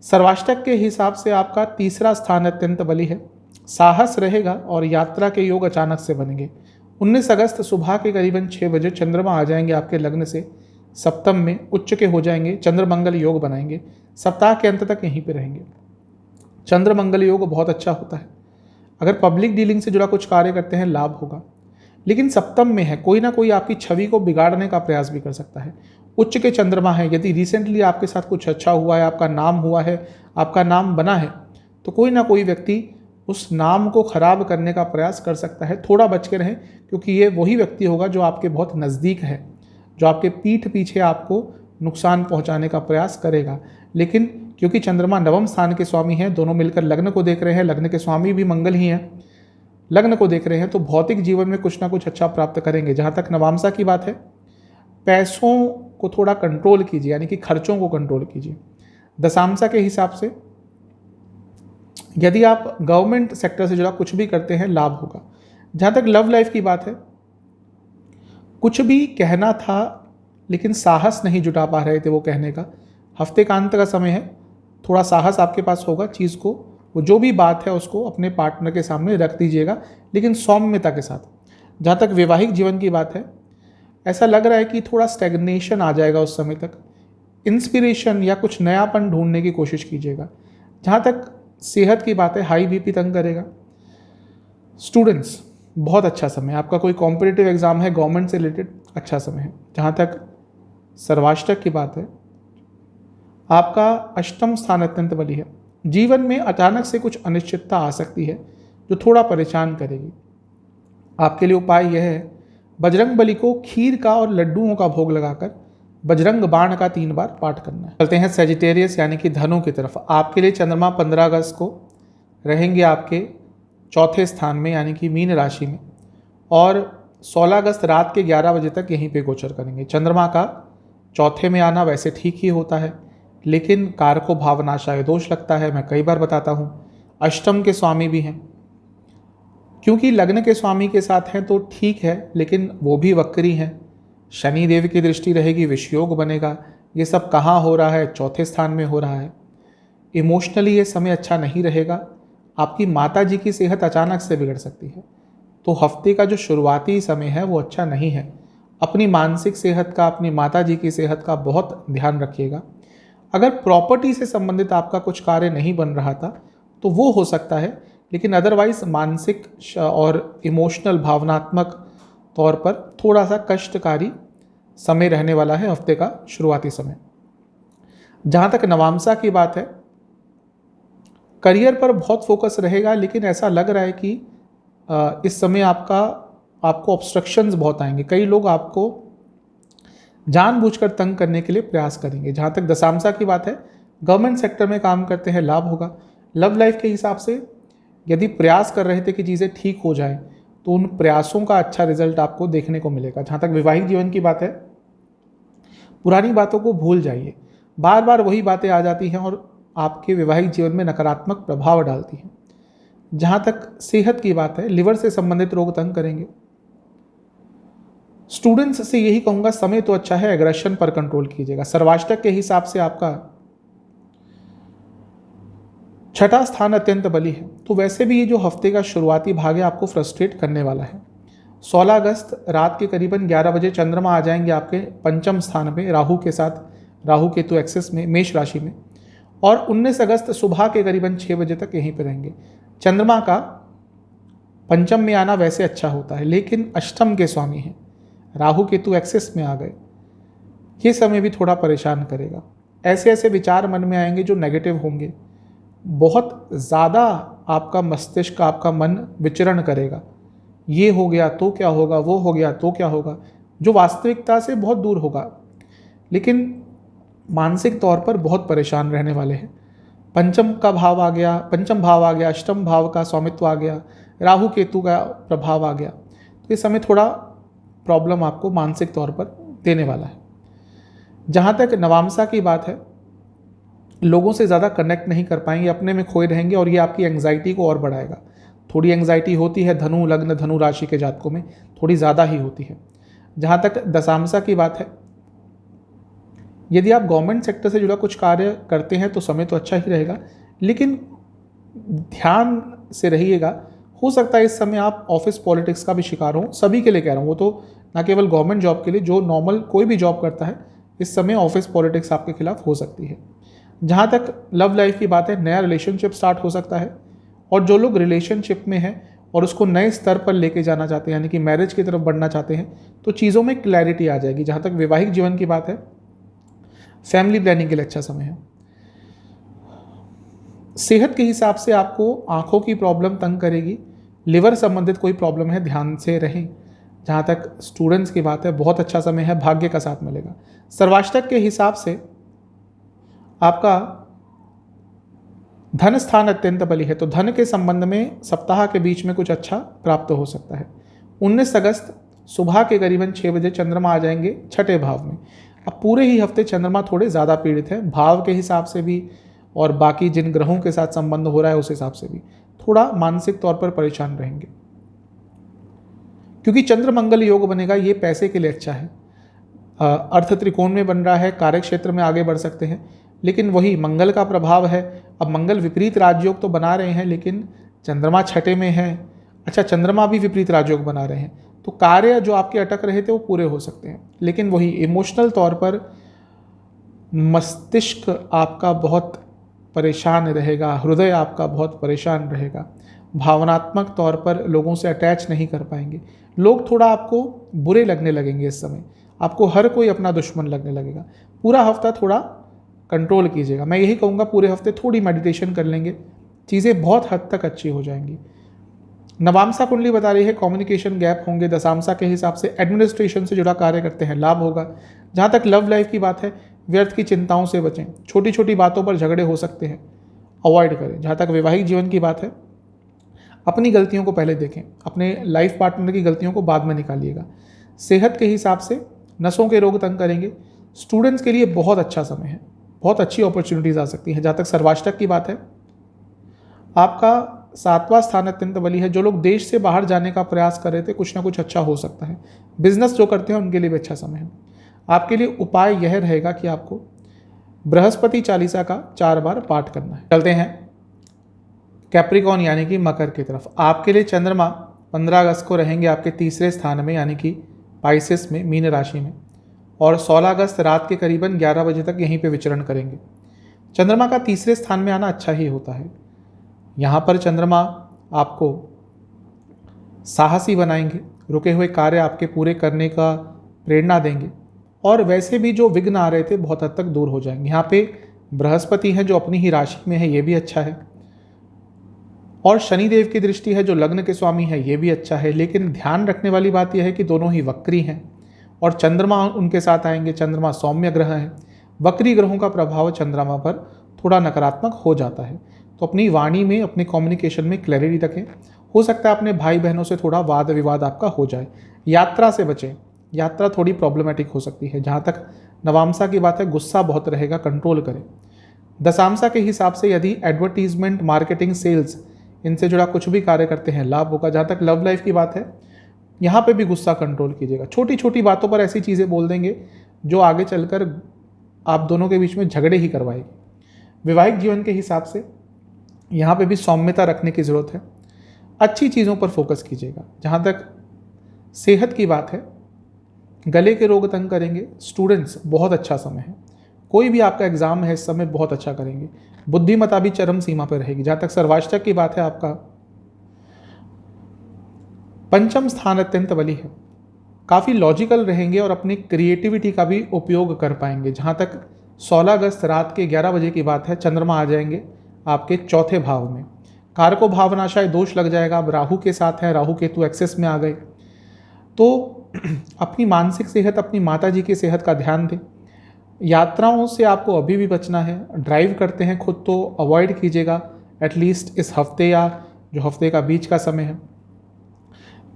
[SPEAKER 2] सर्वाष्टक के हिसाब से आपका तीसरा स्थान अत्यंत बली है। साहस रहेगा और यात्रा के योग अचानक से बनेंगे। 19 अगस्त सुबह के करीबन 6 बजे चंद्रमा आ जाएंगे आपके लग्न से सप्तम में, उच्च के हो जाएंगे, चंद्र मंगल योग बनाएंगे। सप्ताह के अंत तक यहीं पे रहेंगे। चंद्र मंगल योग बहुत अच्छा होता है। अगर पब्लिक डीलिंग से जुड़ा कुछ कार्य करते हैं, लाभ होगा। लेकिन सप्तम में है, कोई ना कोई आपकी छवि को बिगाड़ने का प्रयास भी कर सकता है। उच्च के चंद्रमा है, यदि रिसेंटली आपके साथ कुछ अच्छा हुआ है, आपका नाम हुआ है, आपका नाम बना है, तो कोई ना कोई व्यक्ति उस नाम को खराब करने का प्रयास कर सकता है। थोड़ा बच के रहें, क्योंकि ये वही व्यक्ति होगा जो आपके बहुत नज़दीक है, जो आपके पीठ पीछे आपको नुकसान पहुंचाने का प्रयास करेगा। लेकिन क्योंकि चंद्रमा नवम स्थान के स्वामी हैं, दोनों मिलकर लग्न को देख रहे हैं, लग्न के स्वामी भी मंगल ही हैं, लग्न को देख रहे हैं, तो भौतिक जीवन में कुछ ना कुछ अच्छा प्राप्त करेंगे। जहाँ तक नवामसा की बात है, पैसों को थोड़ा कंट्रोल कीजिए, यानी कि खर्चों को कंट्रोल कीजिए। दशांशा के हिसाब से यदि आप गवर्नमेंट सेक्टर से जुड़ा कुछ भी करते हैं, लाभ होगा। जहाँ तक लव लाइफ की बात है, कुछ भी कहना था लेकिन साहस नहीं जुटा पा रहे थे वो कहने का, हफ्ते का अंत का समय है, थोड़ा साहस आपके पास होगा, चीज़ को, वो जो भी बात है उसको अपने पार्टनर के सामने रख दीजिएगा, लेकिन सौम्यता के साथ। जहाँ तक वैवाहिक जीवन की बात है, ऐसा लग रहा है कि थोड़ा स्टैग्नेशन आ जाएगा उस समय तक। इंस्पिरेशन या कुछ नयापन ढूंढने की कोशिश कीजिएगा। जहाँ तक सेहत की बात है, हाई बीपी तंग करेगा। स्टूडेंट्स, बहुत अच्छा समय, आपका कोई कॉम्पिटिटिव एग्जाम है गवर्नमेंट से रिलेटेड, अच्छा समय है। जहाँ तक सर्वाष्टक की बात है, आपका अष्टम स्थान अत्यंत बली है। जीवन में अचानक से कुछ अनिश्चितता आ सकती है जो थोड़ा परेशान करेगी। आपके लिए उपाय यह है, बजरंग बली को खीर का और लड्डुओं का भोग लगाकर बजरंग बाण का 3 बार पाठ करना है। चलते हैं सेजिटेरियस यानी कि धनु की तरफ। आपके लिए चंद्रमा 15 अगस्त को रहेंगे आपके चौथे स्थान में, यानी कि मीन राशि में, और 16 अगस्त रात के 11 बजे तक यहीं पे गोचर करेंगे। चंद्रमा का चौथे में आना वैसे ठीक ही होता है, लेकिन कारको भावनाशाय दोष लगता है। मैं कई बार बताता हूँ, अष्टम के स्वामी भी हैं, क्योंकि लग्न के स्वामी के साथ हैं तो ठीक है, लेकिन वो भी वक्री हैं। शनि देव की दृष्टि रहेगी, विषयोग बनेगा। ये सब कहाँ हो रहा है? चौथे स्थान में हो रहा है। इमोशनली ये समय अच्छा नहीं रहेगा। आपकी माता जी की सेहत अचानक से बिगड़ सकती है। तो हफ्ते का जो शुरुआती समय है वो अच्छा नहीं है। अपनी मानसिक सेहत का, अपनी माता जी की सेहत का बहुत ध्यान रखिएगा। अगर प्रॉपर्टी से संबंधित आपका कुछ कार्य नहीं बन रहा था तो वो हो सकता है, लेकिन अदरवाइज मानसिक और इमोशनल, भावनात्मक तौर पर थोड़ा सा कष्टकारी समय रहने वाला है हफ्ते का शुरुआती समय। जहाँ तक नवामसा की बात है, करियर पर बहुत फोकस रहेगा, लेकिन ऐसा लग रहा है कि इस समय आपको ऑब्स्ट्रक्शंस बहुत आएंगे। कई लोग आपको जानबूझकर तंग करने के लिए प्रयास करेंगे। जहाँ तक दशामसा की बात है, गवर्नमेंट सेक्टर में काम करते हैं, लाभ होगा। लव लाइफ के हिसाब से यदि प्रयास कर रहे थे कि चीज़ें ठीक हो जाएं, तो उन प्रयासों का अच्छा रिजल्ट आपको देखने को मिलेगा। जहाँ तक वैवाहिक जीवन की बात है, पुरानी बातों को भूल जाइए। बार बार वही बातें आ जाती हैं और आपके वैवाहिक जीवन में नकारात्मक प्रभाव डालती हैं। जहाँ तक सेहत की बात है, लिवर से संबंधित रोग तंग करेंगे। स्टूडेंट्स से यही कहूँगा, समय तो अच्छा है, एग्रेशन पर कंट्रोल कीजिएगा। सर्वाष्टक के हिसाब से आपका छठा स्थान अत्यंत बली है, तो वैसे भी ये जो हफ्ते का शुरुआती भाग है आपको फ्रस्ट्रेट करने वाला है। 16 अगस्त रात के करीबन 11 बजे चंद्रमा आ जाएंगे आपके पंचम स्थान पे राहु के साथ, राहु केतु एक्सिस में, मेष राशि में, और 19 अगस्त सुबह के करीबन 6 बजे तक यहीं पर रहेंगे। चंद्रमा का पंचम में आना वैसे अच्छा होता है, लेकिन अष्टम के स्वामी हैं, राहु केतु एक्सिस में आ गए, ये समय भी थोड़ा परेशान करेगा। ऐसे ऐसे विचार मन में आएंगे जो नेगेटिव होंगे। बहुत ज़्यादा आपका मस्तिष्क, आपका मन विचरण करेगा। ये हो गया तो क्या होगा, वो हो गया तो क्या होगा, जो वास्तविकता से बहुत दूर होगा। लेकिन मानसिक तौर पर बहुत परेशान रहने वाले हैं। पंचम भाव आ गया, अष्टम भाव का स्वामित्व आ गया, राहु केतु का प्रभाव आ गया, तो ये समय थोड़ा प्रॉब्लम आपको मानसिक तौर पर देने वाला है। जहाँ तक नवामसा की बात है, लोगों से ज़्यादा कनेक्ट नहीं कर पाएंगे, अपने में खोए रहेंगे, और ये आपकी एंग्जाइटी को और बढ़ाएगा। थोड़ी एंग्जाइटी होती है धनु लग्न, धनु राशि के जातकों में थोड़ी ज़्यादा ही होती है। जहाँ तक दशामसा की बात है, यदि आप गवर्नमेंट सेक्टर से जुड़ा कुछ कार्य करते हैं तो समय तो अच्छा ही रहेगा, लेकिन ध्यान से रहिएगा। हो सकता है इस समय आप ऑफिस पॉलिटिक्स का भी शिकार हो। सभी के लिए कह रहा हूँ, वो तो ना केवल गवर्नमेंट जॉब के लिए, जो नॉर्मल कोई भी जॉब करता है, इस समय ऑफिस पॉलिटिक्स आपके खिलाफ हो सकती है। जहाँ तक लव लाइफ की बात है, नया रिलेशनशिप स्टार्ट हो सकता है, और जो लोग रिलेशनशिप में हैं और उसको नए स्तर पर लेके जाना चाहते हैं, यानी कि मैरिज की तरफ बढ़ना चाहते हैं, तो चीज़ों में क्लैरिटी आ जाएगी। जहाँ तक वैवाहिक जीवन की बात है, फैमिली प्लानिंग के लिए अच्छा समय है। सेहत के हिसाब से आपको आंखों की प्रॉब्लम तंग करेगी, लिवर संबंधित कोई प्रॉब्लम है, ध्यान से रहें। जहाँ तक स्टूडेंट्स की बात है, बहुत अच्छा समय है, भाग्य का साथ मिलेगा। सर्वाष्टक के हिसाब से आपका धन स्थान अत्यंत बली है, तो धन के संबंध में सप्ताह के बीच में कुछ अच्छा प्राप्त हो सकता है। 19 अगस्त सुबह के करीबन 6 बजे चंद्रमा आ जाएंगे छठे भाव में। अब पूरे ही हफ्ते चंद्रमा थोड़े ज़्यादा पीड़ित है, भाव के हिसाब से भी और बाकी जिन ग्रहों के साथ संबंध हो रहा है उस हिसाब से भी थोड़ा मानसिक तौर पर परेशान रहेंगे, क्योंकि चंद्र मंगल योग बनेगा, ये पैसे के लिए अच्छा है। अर्थ त्रिकोण में बन रहा है, कार्य क्षेत्र में आगे बढ़ सकते हैं, लेकिन वही मंगल का प्रभाव है। अब मंगल विपरीत राजयोग तो बना रहे हैं, लेकिन चंद्रमा छठे में है। अच्छा, चंद्रमा भी विपरीत राजयोग बना रहे हैं, तो कार्य जो आपके अटक रहे थे वो पूरे हो सकते हैं। लेकिन वही इमोशनल तौर पर मस्तिष्क आपका बहुत परेशान रहेगा, हृदय आपका बहुत परेशान रहेगा। भावनात्मक तौर पर लोगों से अटैच नहीं कर पाएंगे। लोग थोड़ा आपको बुरे लगने लगेंगे इस समय, आपको हर कोई अपना दुश्मन लगने लगेगा। पूरा हफ्ता थोड़ा कंट्रोल कीजिएगा। मैं यही कहूँगा, पूरे हफ्ते थोड़ी मेडिटेशन कर लेंगे, चीज़ें बहुत हद तक अच्छी हो जाएंगी। नवामसा कुंडली बता रही है कम्युनिकेशन गैप होंगे। दशामसा के हिसाब से एडमिनिस्ट्रेशन से जुड़ा कार्य करते हैं, लाभ होगा। जहाँ तक लव लाइफ की बात है, व्यर्थ की चिंताओं से बचें, छोटी छोटी बातों पर झगड़े हो सकते हैं, अवॉइड करें। जहाँ तक वैवाहिक जीवन की बात है, अपनी गलतियों को पहले देखें, अपने लाइफ पार्टनर की गलतियों को बाद में निकालिएगा। सेहत के हिसाब से नसों के रोग तंग करेंगे। स्टूडेंट्स के लिए बहुत अच्छा समय है, बहुत अच्छी अपॉर्चुनिटीज़ आ सकती हैं। जहाँ तक सर्वाष्टक की बात है, आपका 7वां स्थान अत्यंत बली है। जो लोग देश से बाहर जाने का प्रयास कर रहे थे, कुछ ना कुछ अच्छा हो सकता है। बिजनेस जो करते हैं उनके लिए भी अच्छा समय है। आपके लिए उपाय यह रहेगा कि आपको बृहस्पति चालीसा का 4 बार पाठ करना है। चलते हैं कैप्रिकॉन यानी कि मकर की तरफ। आपके लिए चंद्रमा 15 अगस्त को रहेंगे आपके तीसरे स्थान में यानी कि पाइसेस में, मीन राशि में, और 16 अगस्त रात के करीबन 11 बजे तक यहीं पे विचरण करेंगे। चंद्रमा का तीसरे स्थान में आना अच्छा ही होता है। यहाँ पर चंद्रमा आपको साहसी बनाएंगे, रुके हुए कार्य आपके पूरे करने का प्रेरणा देंगे, और वैसे भी जो विघ्न आ रहे थे बहुत हद तक दूर हो जाएंगे। यहाँ पे बृहस्पति है जो अपनी ही राशि में है, ये भी अच्छा है, और शनिदेव की दृष्टि है जो लग्न के स्वामी है, ये भी अच्छा है। लेकिन ध्यान रखने वाली बात यह है कि दोनों ही वक्री हैं और चंद्रमा उनके साथ आएंगे। चंद्रमा सौम्य ग्रह है, वक्री ग्रहों का प्रभाव चंद्रमा पर थोड़ा नकारात्मक हो जाता है। तो अपनी वाणी में, अपने कम्युनिकेशन में क्लैरिटी रखें। हो सकता है अपने भाई बहनों से थोड़ा वाद विवाद आपका हो जाए। यात्रा से बचें, यात्रा थोड़ी प्रॉब्लमेटिक हो सकती है। जहाँ तक नवामसा की बात है, गुस्सा बहुत रहेगा, कंट्रोल करें। दशामसा के हिसाब से यदि एडवर्टीजमेंट, मार्केटिंग, सेल्स, इनसे जुड़ा कुछ भी कार्य करते हैं, लाभ होगा। जहाँ तक लव लाइफ की बात है, यहाँ पे भी गुस्सा कंट्रोल कीजिएगा। छोटी छोटी बातों पर ऐसी चीज़ें बोल देंगे जो आगे चलकर आप दोनों के बीच में झगड़े ही करवाएगी। वैवाहिक जीवन के हिसाब से यहाँ पे भी सौम्यता रखने की ज़रूरत है। अच्छी चीज़ों पर फोकस कीजिएगा। जहाँ तक सेहत की बात है, गले के रोग तंग करेंगे। स्टूडेंट्स, बहुत अच्छा समय है। कोई भी आपका एग्जाम है इस समय बहुत अच्छा करेंगे। बुद्धिमत्ता भी चरम सीमा पर रहेगी। जहाँ तक सर्वाष्टक की बात है, आपका पंचम स्थान अत्यंत बली है। काफ़ी लॉजिकल रहेंगे और अपनी क्रिएटिविटी का भी उपयोग कर पाएंगे। जहाँ तक 16 अगस्त रात के 11 बजे की बात है, चंद्रमा आ जाएंगे आपके चौथे भाव में। कारको भावनाशय दोष लग जाएगा। अब राहु के साथ है, राहु केतु एक्सेस में आ गए। तो अपनी मानसिक सेहत, अपनी माता जी की सेहत का ध्यान दें। यात्राओं से आपको अभी भी बचना है। ड्राइव करते हैं खुद तो अवॉइड कीजिएगा, एटलीस्ट इस हफ्ते या जो हफ्ते का बीच का समय है,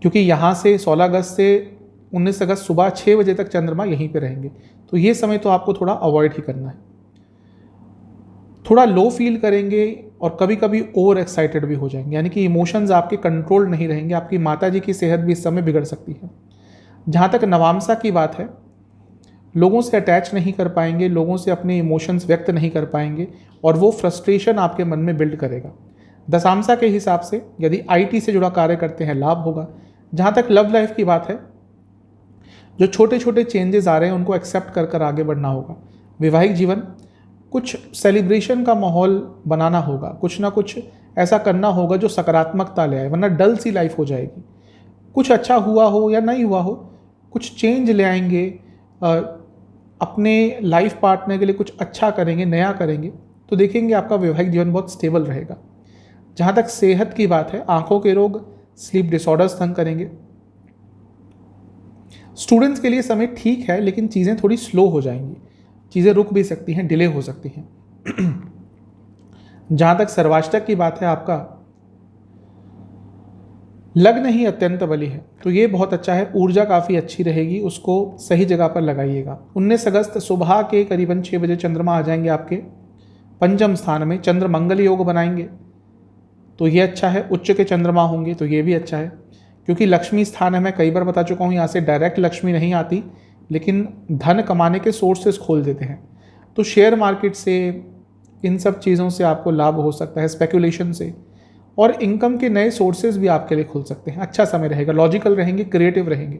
[SPEAKER 2] क्योंकि यहाँ से 16 अगस्त से 19 अगस्त सुबह 6 बजे तक चंद्रमा यहीं पे रहेंगे। तो ये समय तो आपको थोड़ा अवॉइड ही करना है। थोड़ा लो फील करेंगे और कभी कभी ओवर एक्साइटेड भी हो जाएंगे, यानी कि इमोशंस आपके कंट्रोल नहीं रहेंगे। आपकी माता जी की सेहत भी इस समय बिगड़ सकती है। जहाँ तक नवामसा की बात है, लोगों से अटैच नहीं कर पाएंगे, लोगों से अपने इमोशंस व्यक्त नहीं कर पाएंगे, और वो फ्रस्ट्रेशन आपके मन में बिल्ड करेगा। दशामसा के हिसाब से यदि आईटी से जुड़ा कार्य करते हैं, लाभ होगा। जहाँ तक लव लाइफ की बात है, जो छोटे छोटे चेंजेस आ रहे हैं उनको एक्सेप्ट कर कर आगे बढ़ना होगा। वैवाहिक जीवन, कुछ सेलिब्रेशन का माहौल बनाना होगा, कुछ ना कुछ ऐसा करना होगा जो सकारात्मकता ले आए, वरना डल सी लाइफ हो जाएगी। कुछ अच्छा हुआ हो या नहीं हुआ हो, कुछ चेंज ले आएंगे, अपने लाइफ पार्टनर के लिए कुछ अच्छा करेंगे, नया करेंगे, तो देखेंगे आपका वैवाहिक जीवन बहुत स्टेबल रहेगा। जहाँ तक सेहत की बात है, आंखों के रोग, स्लीप डिसऑर्डर्स तंग करेंगे। स्टूडेंट्स के लिए समय ठीक है, लेकिन चीज़ें थोड़ी स्लो हो जाएंगी, चीज़ें रुक भी सकती हैं, डिले हो सकती हैं। जहाँ तक सर्वाष्टक की बात है, आपका लग्न ही अत्यंत बली है, तो ये बहुत अच्छा है। ऊर्जा काफ़ी अच्छी रहेगी, उसको सही जगह पर लगाइएगा। 19 अगस्त सुबह के करीबन 6 बजे चंद्रमा आ जाएंगे आपके पंचम स्थान में। चंद्र मंगल योग बनाएंगे, तो ये अच्छा है। उच्च के चंद्रमा होंगे तो ये भी अच्छा है, क्योंकि लक्ष्मी स्थान है। मैं कई बार बता चुका हूँ, यहाँ से डायरेक्ट लक्ष्मी नहीं आती, लेकिन धन कमाने के सोर्सेस खोल देते हैं। तो शेयर मार्केट से, इन सब चीज़ों से आपको लाभ हो सकता है, स्पेकुलेशन से, और इनकम के नए सोर्सेज भी आपके लिए खुल सकते हैं। अच्छा समय रहेगा, लॉजिकल रहेंगे, क्रिएटिव रहेंगे।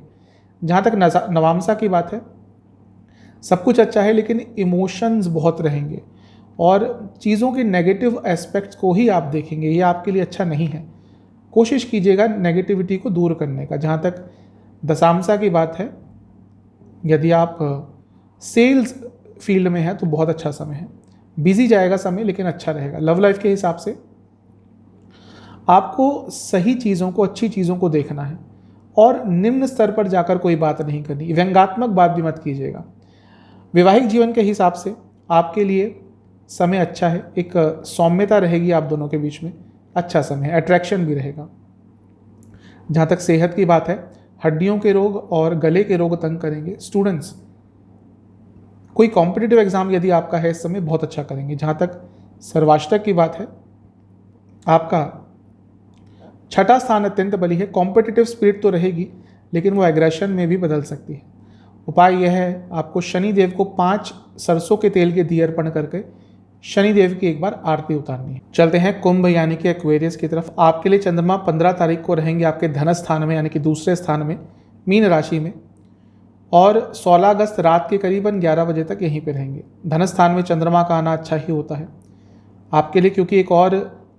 [SPEAKER 2] जहाँ तक नवामसा की बात है, सब कुछ अच्छा है, लेकिन इमोशंस बहुत रहेंगे और चीज़ों के नेगेटिव एस्पेक्ट्स को ही आप देखेंगे। ये आपके लिए अच्छा नहीं है। कोशिश कीजिएगा नेगेटिविटी को दूर करने का। जहाँ तक दशामसा की बात है, यदि आप सेल्स फील्ड में हैं तो बहुत अच्छा समय है। बिजी जाएगा समय, लेकिन अच्छा रहेगा। लव लाइफ के हिसाब से आपको सही चीज़ों को, अच्छी चीज़ों को देखना है और निम्न स्तर पर जाकर कोई बात नहीं करनी, व्यंग्यात्मक बात भी मत कीजिएगा। वैवाहिक जीवन के हिसाब से आपके लिए समय अच्छा है, एक सौम्यता रहेगी आप दोनों के बीच में, अच्छा समय है, अट्रैक्शन भी रहेगा। जहाँ तक सेहत की बात है, हड्डियों के रोग और गले के रोग तंग करेंगे। स्टूडेंट्स, कोई कॉम्पिटिटिव एग्जाम यदि आपका है इस समय बहुत अच्छा करेंगे। जहाँ तक सर्वाष्टक की बात है, आपका छठा स्थान अत्यंत बली है। कॉम्पिटिटिव स्पिरिट तो रहेगी लेकिन वो एग्रेशन में भी बदल सकती है। उपाय यह है, आपको शनिदेव को 5 सरसों के तेल के दिए अर्पण करके शनिदेव की एक बार आरती उतारनी है। चलते हैं कुंभ यानी कि एक्वेरियस की तरफ। आपके लिए चंद्रमा 15 तारीख को रहेंगे आपके धन स्थान में यानी कि दूसरे स्थान में, मीन राशि में, और 16 अगस्त रात के करीबन 11 बजे तक यहीं पे रहेंगे। धन स्थान में चंद्रमा का आना अच्छा ही होता है आपके लिए, क्योंकि एक और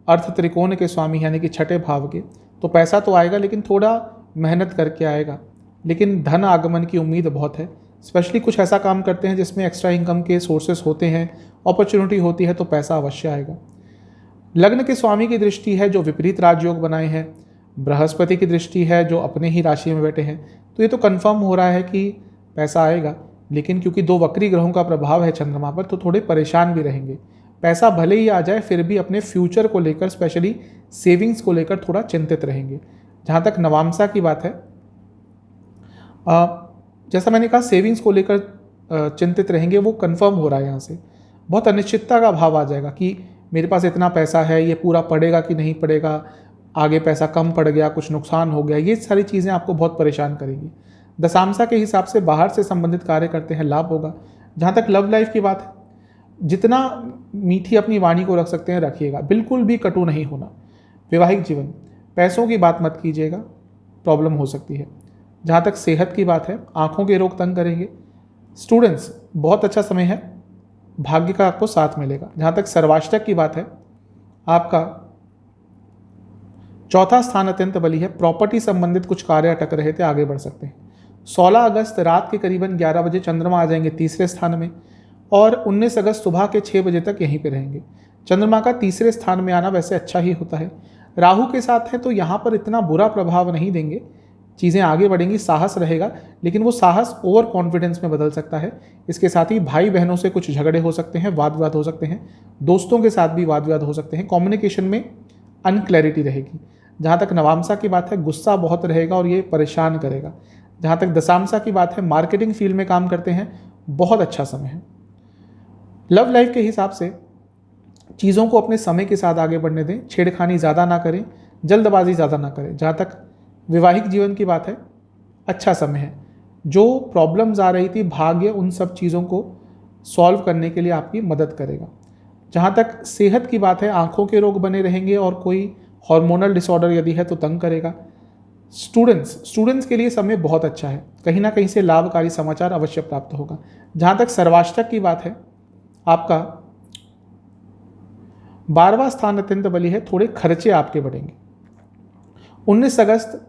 [SPEAKER 2] अर्थ त्रिकोण के स्वामी यानी कि छठे भाव के, तो पैसा तो आएगा लेकिन थोड़ा मेहनत करके आएगा, लेकिन धन आगमन की उम्मीद बहुत है। स्पेशली कुछ ऐसा काम करते हैं जिसमें एक्स्ट्रा इनकम के सोर्सेस होते हैं, अपॉर्चुनिटी होती है, तो पैसा अवश्य आएगा। लग्न के स्वामी की दृष्टि है जो विपरीत राजयोग बनाए हैं, बृहस्पति की दृष्टि है जो अपने ही राशि में बैठे हैं, तो ये तो कंफर्म हो रहा है कि पैसा आएगा, लेकिन क्योंकि 2 वक्री ग्रहों का प्रभाव है चंद्रमा पर, तो थोड़े परेशान भी रहेंगे। पैसा भले ही आ जाए फिर भी अपने फ्यूचर को लेकर, स्पेशली सेविंग्स को लेकर थोड़ा चिंतित रहेंगे। जहाँ तक नवामसा की बात है, जैसा मैंने कहा सेविंग्स को लेकर चिंतित रहेंगे, वो कंफर्म हो रहा है। यहाँ से बहुत अनिश्चितता का भाव आ जाएगा कि मेरे पास इतना पैसा है, ये पूरा पड़ेगा कि नहीं पड़ेगा, आगे पैसा कम पड़ गया, कुछ नुकसान हो गया, ये सारी चीज़ें आपको बहुत परेशान करेंगी। दशांशा के हिसाब से बाहर से संबंधित कार्य करते हैं, लाभ होगा। जहाँ तक लव लाइफ की बात है, जितना मीठी अपनी वाणी को रख सकते हैं रखिएगा, बिल्कुल भी कटु नहीं होना। वैवाहिक जीवन, पैसों की बात मत कीजिएगा, प्रॉब्लम हो सकती है। जहाँ तक सेहत की बात है, आँखों के रोग तंग करेंगे। स्टूडेंट्स, बहुत अच्छा समय है, भाग्य का आपको साथ मिलेगा। जहाँ तक सर्वाष्टक की बात है, आपका चौथा स्थान अत्यंत बली है। प्रॉपर्टी संबंधित कुछ कार्य अटक रहे थे, आगे बढ़ सकते हैं। 16 अगस्त रात के करीबन 11 बजे चंद्रमा आ जाएंगे तीसरे स्थान में, और 19 अगस्त सुबह के 6 बजे तक यहीं पे रहेंगे। चंद्रमा का तीसरे स्थान में आना वैसे अच्छा ही होता है। राहु के साथ है तो यहाँ पर इतना बुरा प्रभाव नहीं देंगे, चीज़ें आगे बढ़ेंगी, साहस रहेगा, लेकिन वो साहस ओवर कॉन्फिडेंस में बदल सकता है। इसके साथ ही भाई बहनों से कुछ झगड़े हो सकते हैं, वाद विवाद हो सकते हैं, दोस्तों के साथ भी वाद विवाद हो सकते हैं। कम्युनिकेशन में अनक्लैरिटी रहेगी। जहाँ तक नवामसा की बात है, गुस्सा बहुत रहेगा और ये परेशान करेगा। जहाँ तक दशामसा की बात है, मार्केटिंग फील्ड में काम करते हैं, बहुत अच्छा समय है। लव लाइफ के हिसाब से चीज़ों को अपने समय के साथ आगे बढ़ने दें, छेड़खानी ज़्यादा ना करें, जल्दबाजी ज़्यादा ना करें। जहाँ तक वैवाहिक जीवन की बात है, अच्छा समय है। जो प्रॉब्लम्स आ रही थी, भाग्य उन सब चीज़ों को सॉल्व करने के लिए आपकी मदद करेगा। जहाँ तक सेहत की बात है, आँखों के रोग बने रहेंगे और कोई हार्मोनल डिसऑर्डर यदि है तो तंग करेगा। स्टूडेंट्स के लिए समय बहुत अच्छा है, कहीं ना कहीं से लाभकारी समाचार अवश्य प्राप्त होगा। जहाँ तक सर्वाष्टक की बात है, आपका 12वां स्थान अत्यंत बली है, थोड़े खर्चे आपके बढ़ेंगे। 19 अगस्त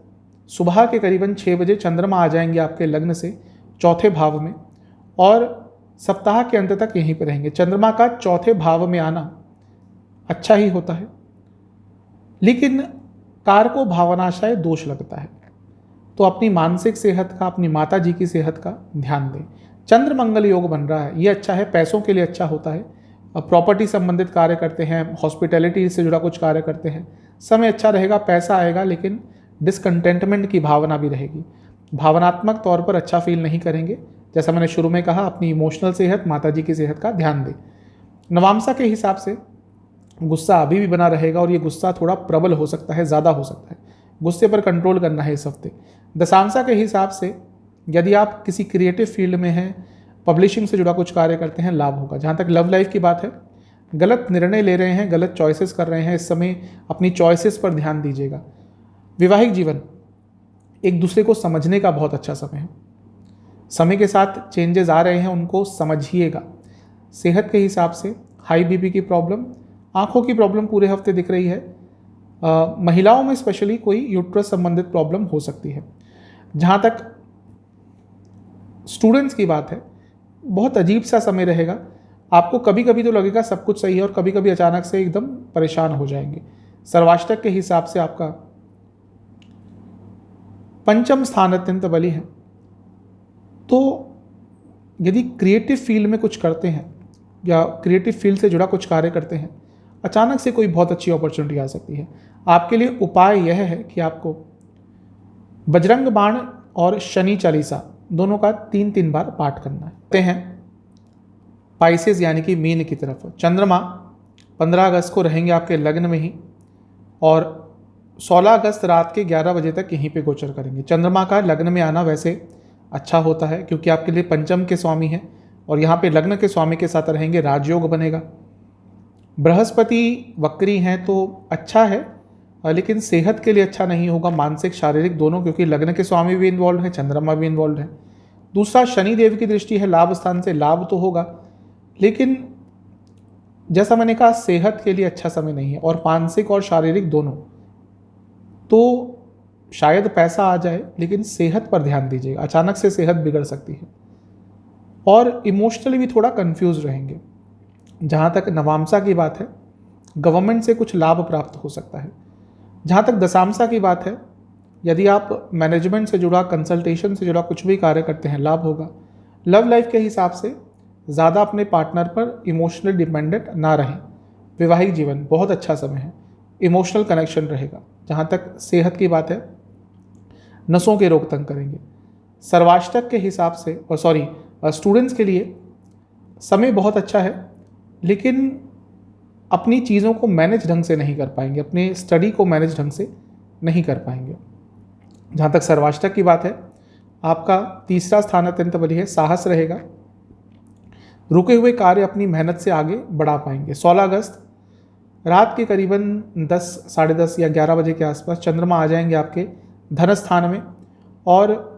[SPEAKER 2] सुबह के करीबन 6 बजे चंद्रमा आ जाएंगे आपके लग्न से चौथे भाव में, और सप्ताह के अंत तक यहीं पर रहेंगे। चंद्रमा का चौथे भाव में आना अच्छा ही होता है, लेकिन कारको भावनाशय दोष लगता है, तो अपनी मानसिक सेहत का, अपनी माता जी की सेहत का ध्यान दें। चंद्र मंगल योग बन रहा है, ये अच्छा है, पैसों के लिए अच्छा होता है। अब प्रॉपर्टी संबंधित कार्य करते हैं, हॉस्पिटैलिटी से जुड़ा कुछ कार्य करते हैं, समय अच्छा रहेगा, पैसा आएगा, लेकिन डिसकंटेंटमेंट की भावना भी रहेगी। भावनात्मक तौर पर अच्छा फील नहीं करेंगे। जैसा मैंने शुरू में कहा, अपनी इमोशनल सेहत, माता जी की सेहत का ध्यान दें। नवामसा के हिसाब से गुस्सा अभी भी बना रहेगा और ये गुस्सा थोड़ा प्रबल हो सकता है, ज़्यादा हो सकता है, गुस्से पर कंट्रोल करना है इस हफ्ते। दशांशा के हिसाब से यदि आप किसी क्रिएटिव फील्ड में हैं, पब्लिशिंग से जुड़ा कुछ कार्य करते हैं, लाभ होगा। जहाँ तक लव लाइफ की बात है, गलत निर्णय ले रहे हैं, गलत चॉइसेस कर रहे हैं, इस समय अपनी चॉइसेस पर ध्यान दीजिएगा। वैवाहिक जीवन, एक दूसरे को समझने का बहुत अच्छा समय है। समय के साथ चेंजेस आ रहे हैं, उनको समझिएगा। सेहत के हिसाब से हाई बीपी की प्रॉब्लम, आँखों की प्रॉब्लम पूरे हफ्ते दिख रही है। महिलाओं में स्पेशली कोई यूट्रस संबंधित प्रॉब्लम हो सकती है। जहाँ तक स्टूडेंट्स की बात है, बहुत अजीब सा समय रहेगा। आपको कभी कभी तो लगेगा सब कुछ सही है और कभी कभी अचानक से एकदम परेशान हो जाएंगे। सर्वाष्टक के हिसाब से आपका पंचम स्थान अत्यंत बली है, तो यदि क्रिएटिव फील्ड में कुछ करते हैं या क्रिएटिव फील्ड से जुड़ा कुछ कार्य करते हैं, अचानक से कोई बहुत अच्छी अपॉर्चुनिटी आ सकती है। आपके लिए उपाय यह है कि आपको बजरंग बाण और शनि चालीसा दोनों का 3-3 बार पाठ करना है। पाइसेस यानी कि मीन की तरफ। चंद्रमा 15 अगस्त को रहेंगे आपके लग्न में ही और 16 अगस्त रात के 11 बजे तक यहीं पे गोचर करेंगे। चंद्रमा का लग्न में आना वैसे अच्छा होता है क्योंकि आपके लिए पंचम के स्वामी हैं और यहाँ पे लग्न के स्वामी के साथ रहेंगे, राजयोग बनेगा। बृहस्पति वक्री हैं तो अच्छा है, लेकिन सेहत के लिए अच्छा नहीं होगा, मानसिक शारीरिक दोनों, क्योंकि लग्न के स्वामी भी इन्वॉल्व है, चंद्रमा भी इन्वॉल्व है। दूसरा, शनि देव की दृष्टि है, लाभ स्थान से लाभ तो होगा, लेकिन जैसा मैंने कहा सेहत के लिए अच्छा समय नहीं है, और मानसिक और शारीरिक दोनों। तो शायद पैसा आ जाए लेकिन सेहत पर ध्यान दीजिएगा, अचानक से सेहत बिगड़ सकती है। और इमोशनली भी थोड़ा कंफ्यूज रहेंगे। जहाँ तक नवामसा की बात है, गवर्नमेंट से कुछ लाभ प्राप्त हो सकता है। जहाँ तक दशामसा की बात है, यदि आप मैनेजमेंट से जुड़ा, कंसल्टेशन से जुड़ा कुछ भी कार्य करते हैं, लाभ होगा। लव लाइफ के हिसाब से ज़्यादा अपने पार्टनर पर इमोशनल डिपेंडेंट ना रहें। वैवाहिक जीवन बहुत अच्छा समय है, इमोशनल कनेक्शन रहेगा। जहाँ तक सेहत की बात है, नसों के रोग तंग करेंगे। सर्वाष्टक के हिसाब से, और स्टूडेंट्स के लिए समय बहुत अच्छा है, लेकिन अपनी चीज़ों को मैनेज ढंग से नहीं कर पाएंगे, अपने स्टडी को मैनेज ढंग से नहीं कर पाएंगे। जहाँ तक सर्वाष्टक की बात है, आपका तीसरा स्थान अत्यंत बली है, साहस रहेगा, रुके हुए कार्य अपनी मेहनत से आगे बढ़ा पाएंगे। 16 अगस्त रात के करीबन 10, साढ़े 10 या 11 बजे के आसपास चंद्रमा आ जाएंगे आपके धन स्थान में, और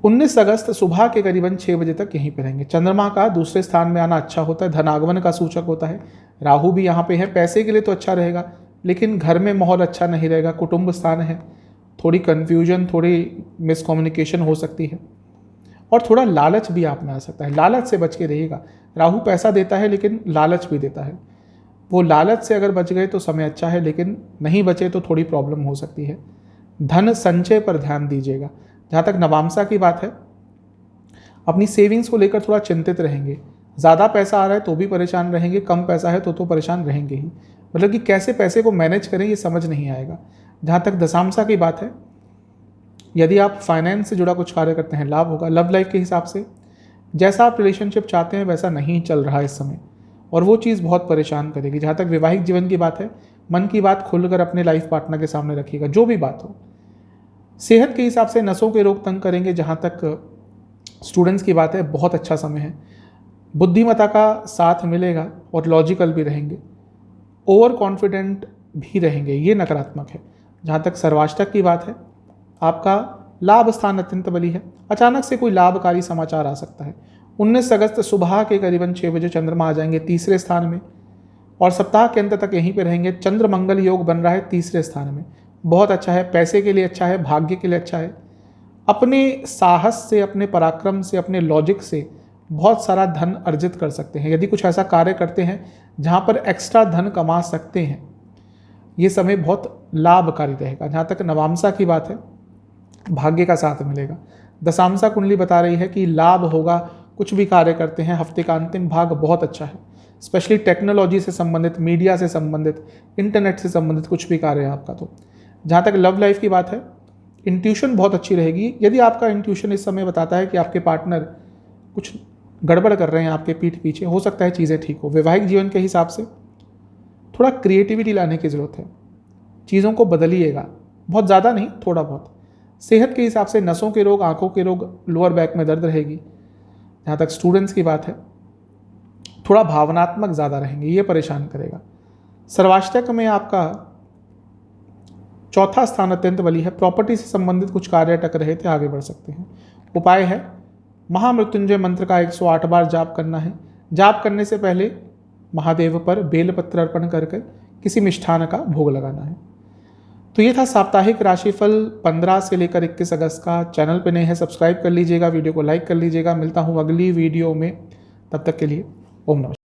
[SPEAKER 2] 19 अगस्त सुबह के करीबन 6 बजे तक यहीं पर रहेंगे। चंद्रमा का दूसरे स्थान में आना अच्छा होता है, धनागमन का सूचक होता है। राहु भी यहाँ पे है, पैसे के लिए तो अच्छा रहेगा, लेकिन घर में माहौल अच्छा नहीं रहेगा। कुटुंब स्थान है, थोड़ी कन्फ्यूजन, थोड़ी मिसकम्युनिकेशन हो सकती है, और थोड़ा लालच भी आप में आ सकता है। लालच से बच के रहिएगा। राहु पैसा देता है लेकिन लालच भी देता है। वो लालच से अगर बच गए तो समय अच्छा है, लेकिन नहीं बचे तो थोड़ी प्रॉब्लम हो सकती है। धन संचय पर ध्यान दीजिएगा। जहाँ तक नवामसा की बात है, अपनी सेविंग्स को लेकर थोड़ा चिंतित रहेंगे। ज़्यादा पैसा आ रहा है तो भी परेशान रहेंगे, कम पैसा है तो परेशान रहेंगे ही। मतलब कि कैसे पैसे को मैनेज करें ये समझ नहीं आएगा। जहाँ तक दशामसा की बात है, यदि आप फाइनेंस से जुड़ा कुछ कार्य करते हैं, लाभ होगा। लव लाइफ के हिसाब से जैसा आप रिलेशनशिप चाहते हैं वैसा नहीं चल रहा है इस समय, और वो चीज़ बहुत परेशान करेगी। जहाँ तक वैवाहिक जीवन की बात है, मन की बात खुलकर अपने लाइफ पार्टनर के सामने रखिएगा, जो भी बात हो। सेहत के हिसाब से नसों के रोग तंग करेंगे। जहाँ तक स्टूडेंट्स की बात है, बहुत अच्छा समय है, बुद्धिमत्ता का साथ मिलेगा और लॉजिकल भी रहेंगे, ओवर कॉन्फिडेंट भी रहेंगे, ये नकारात्मक है। जहाँ तक सर्वाष्टक की बात है, आपका लाभ स्थान अत्यंत बली है, अचानक से कोई लाभकारी समाचार आ सकता है। 19 अगस्त सुबह के करीबन 6 बजे चंद्रमा आ जाएंगे तीसरे स्थान में, और सप्ताह के अंत तक यहीं पे रहेंगे। चंद्र मंगल योग बन रहा है तीसरे स्थान में, बहुत अच्छा है, पैसे के लिए अच्छा है, भाग्य के लिए अच्छा है। अपने साहस से, अपने पराक्रम से, अपने लॉजिक से बहुत सारा धन अर्जित कर सकते हैं। यदि कुछ ऐसा कार्य करते हैं जहाँ पर एक्स्ट्रा धन कमा सकते हैं, ये समय बहुत लाभकारी रहेगा। जहाँ तक नवामसा की बात है, भाग्य का साथ मिलेगा। दशामसा कुंडली बता रही है कि लाभ होगा, कुछ भी कार्य करते हैं। हफ्ते का अंतिम भाग बहुत अच्छा है, स्पेशली टेक्नोलॉजी से संबंधित, मीडिया से संबंधित, इंटरनेट से संबंधित कुछ भी कार्य है आपका। तो जहाँ तक लव लाइफ की बात है, इंट्यूशन बहुत अच्छी रहेगी। यदि आपका इंट्यूशन इस समय बताता है कि आपके पार्टनर कुछ गड़बड़ कर रहे हैं आपके पीठ पीछे, हो सकता है चीज़ें ठीक हो। वैवाहिक जीवन के हिसाब से थोड़ा क्रिएटिविटी लाने की ज़रूरत है, चीज़ों को बदलिएगा, बहुत ज़्यादा नहीं, थोड़ा बहुत। सेहत के हिसाब से नसों के रोग, आंखों के रोग, लोअर बैक में दर्द रहेगी। जहाँ तक स्टूडेंट्स की बात है, थोड़ा भावनात्मक ज़्यादा रहेंगे, ये परेशान करेगा। सर्वाष्टक में आपका चौथा स्थान अत्यंत बली है, प्रॉपर्टी से संबंधित कुछ कार्य अटक रहे थे, आगे बढ़ सकते हैं। उपाय है महामृत्युंजय मंत्र का 108 बार जाप करना है। जाप करने से पहले महादेव पर बेलपत्र अर्पण कर किसी मिष्ठान का भोग लगाना है। तो ये था साप्ताहिक राशिफल 15 से लेकर 21 अगस्त का। चैनल पे नए हैं, सब्सक्राइब कर लीजिएगा, वीडियो को लाइक कर लीजिएगा। मिलता हूँ अगली वीडियो में, तब तक के लिए ओम नमः।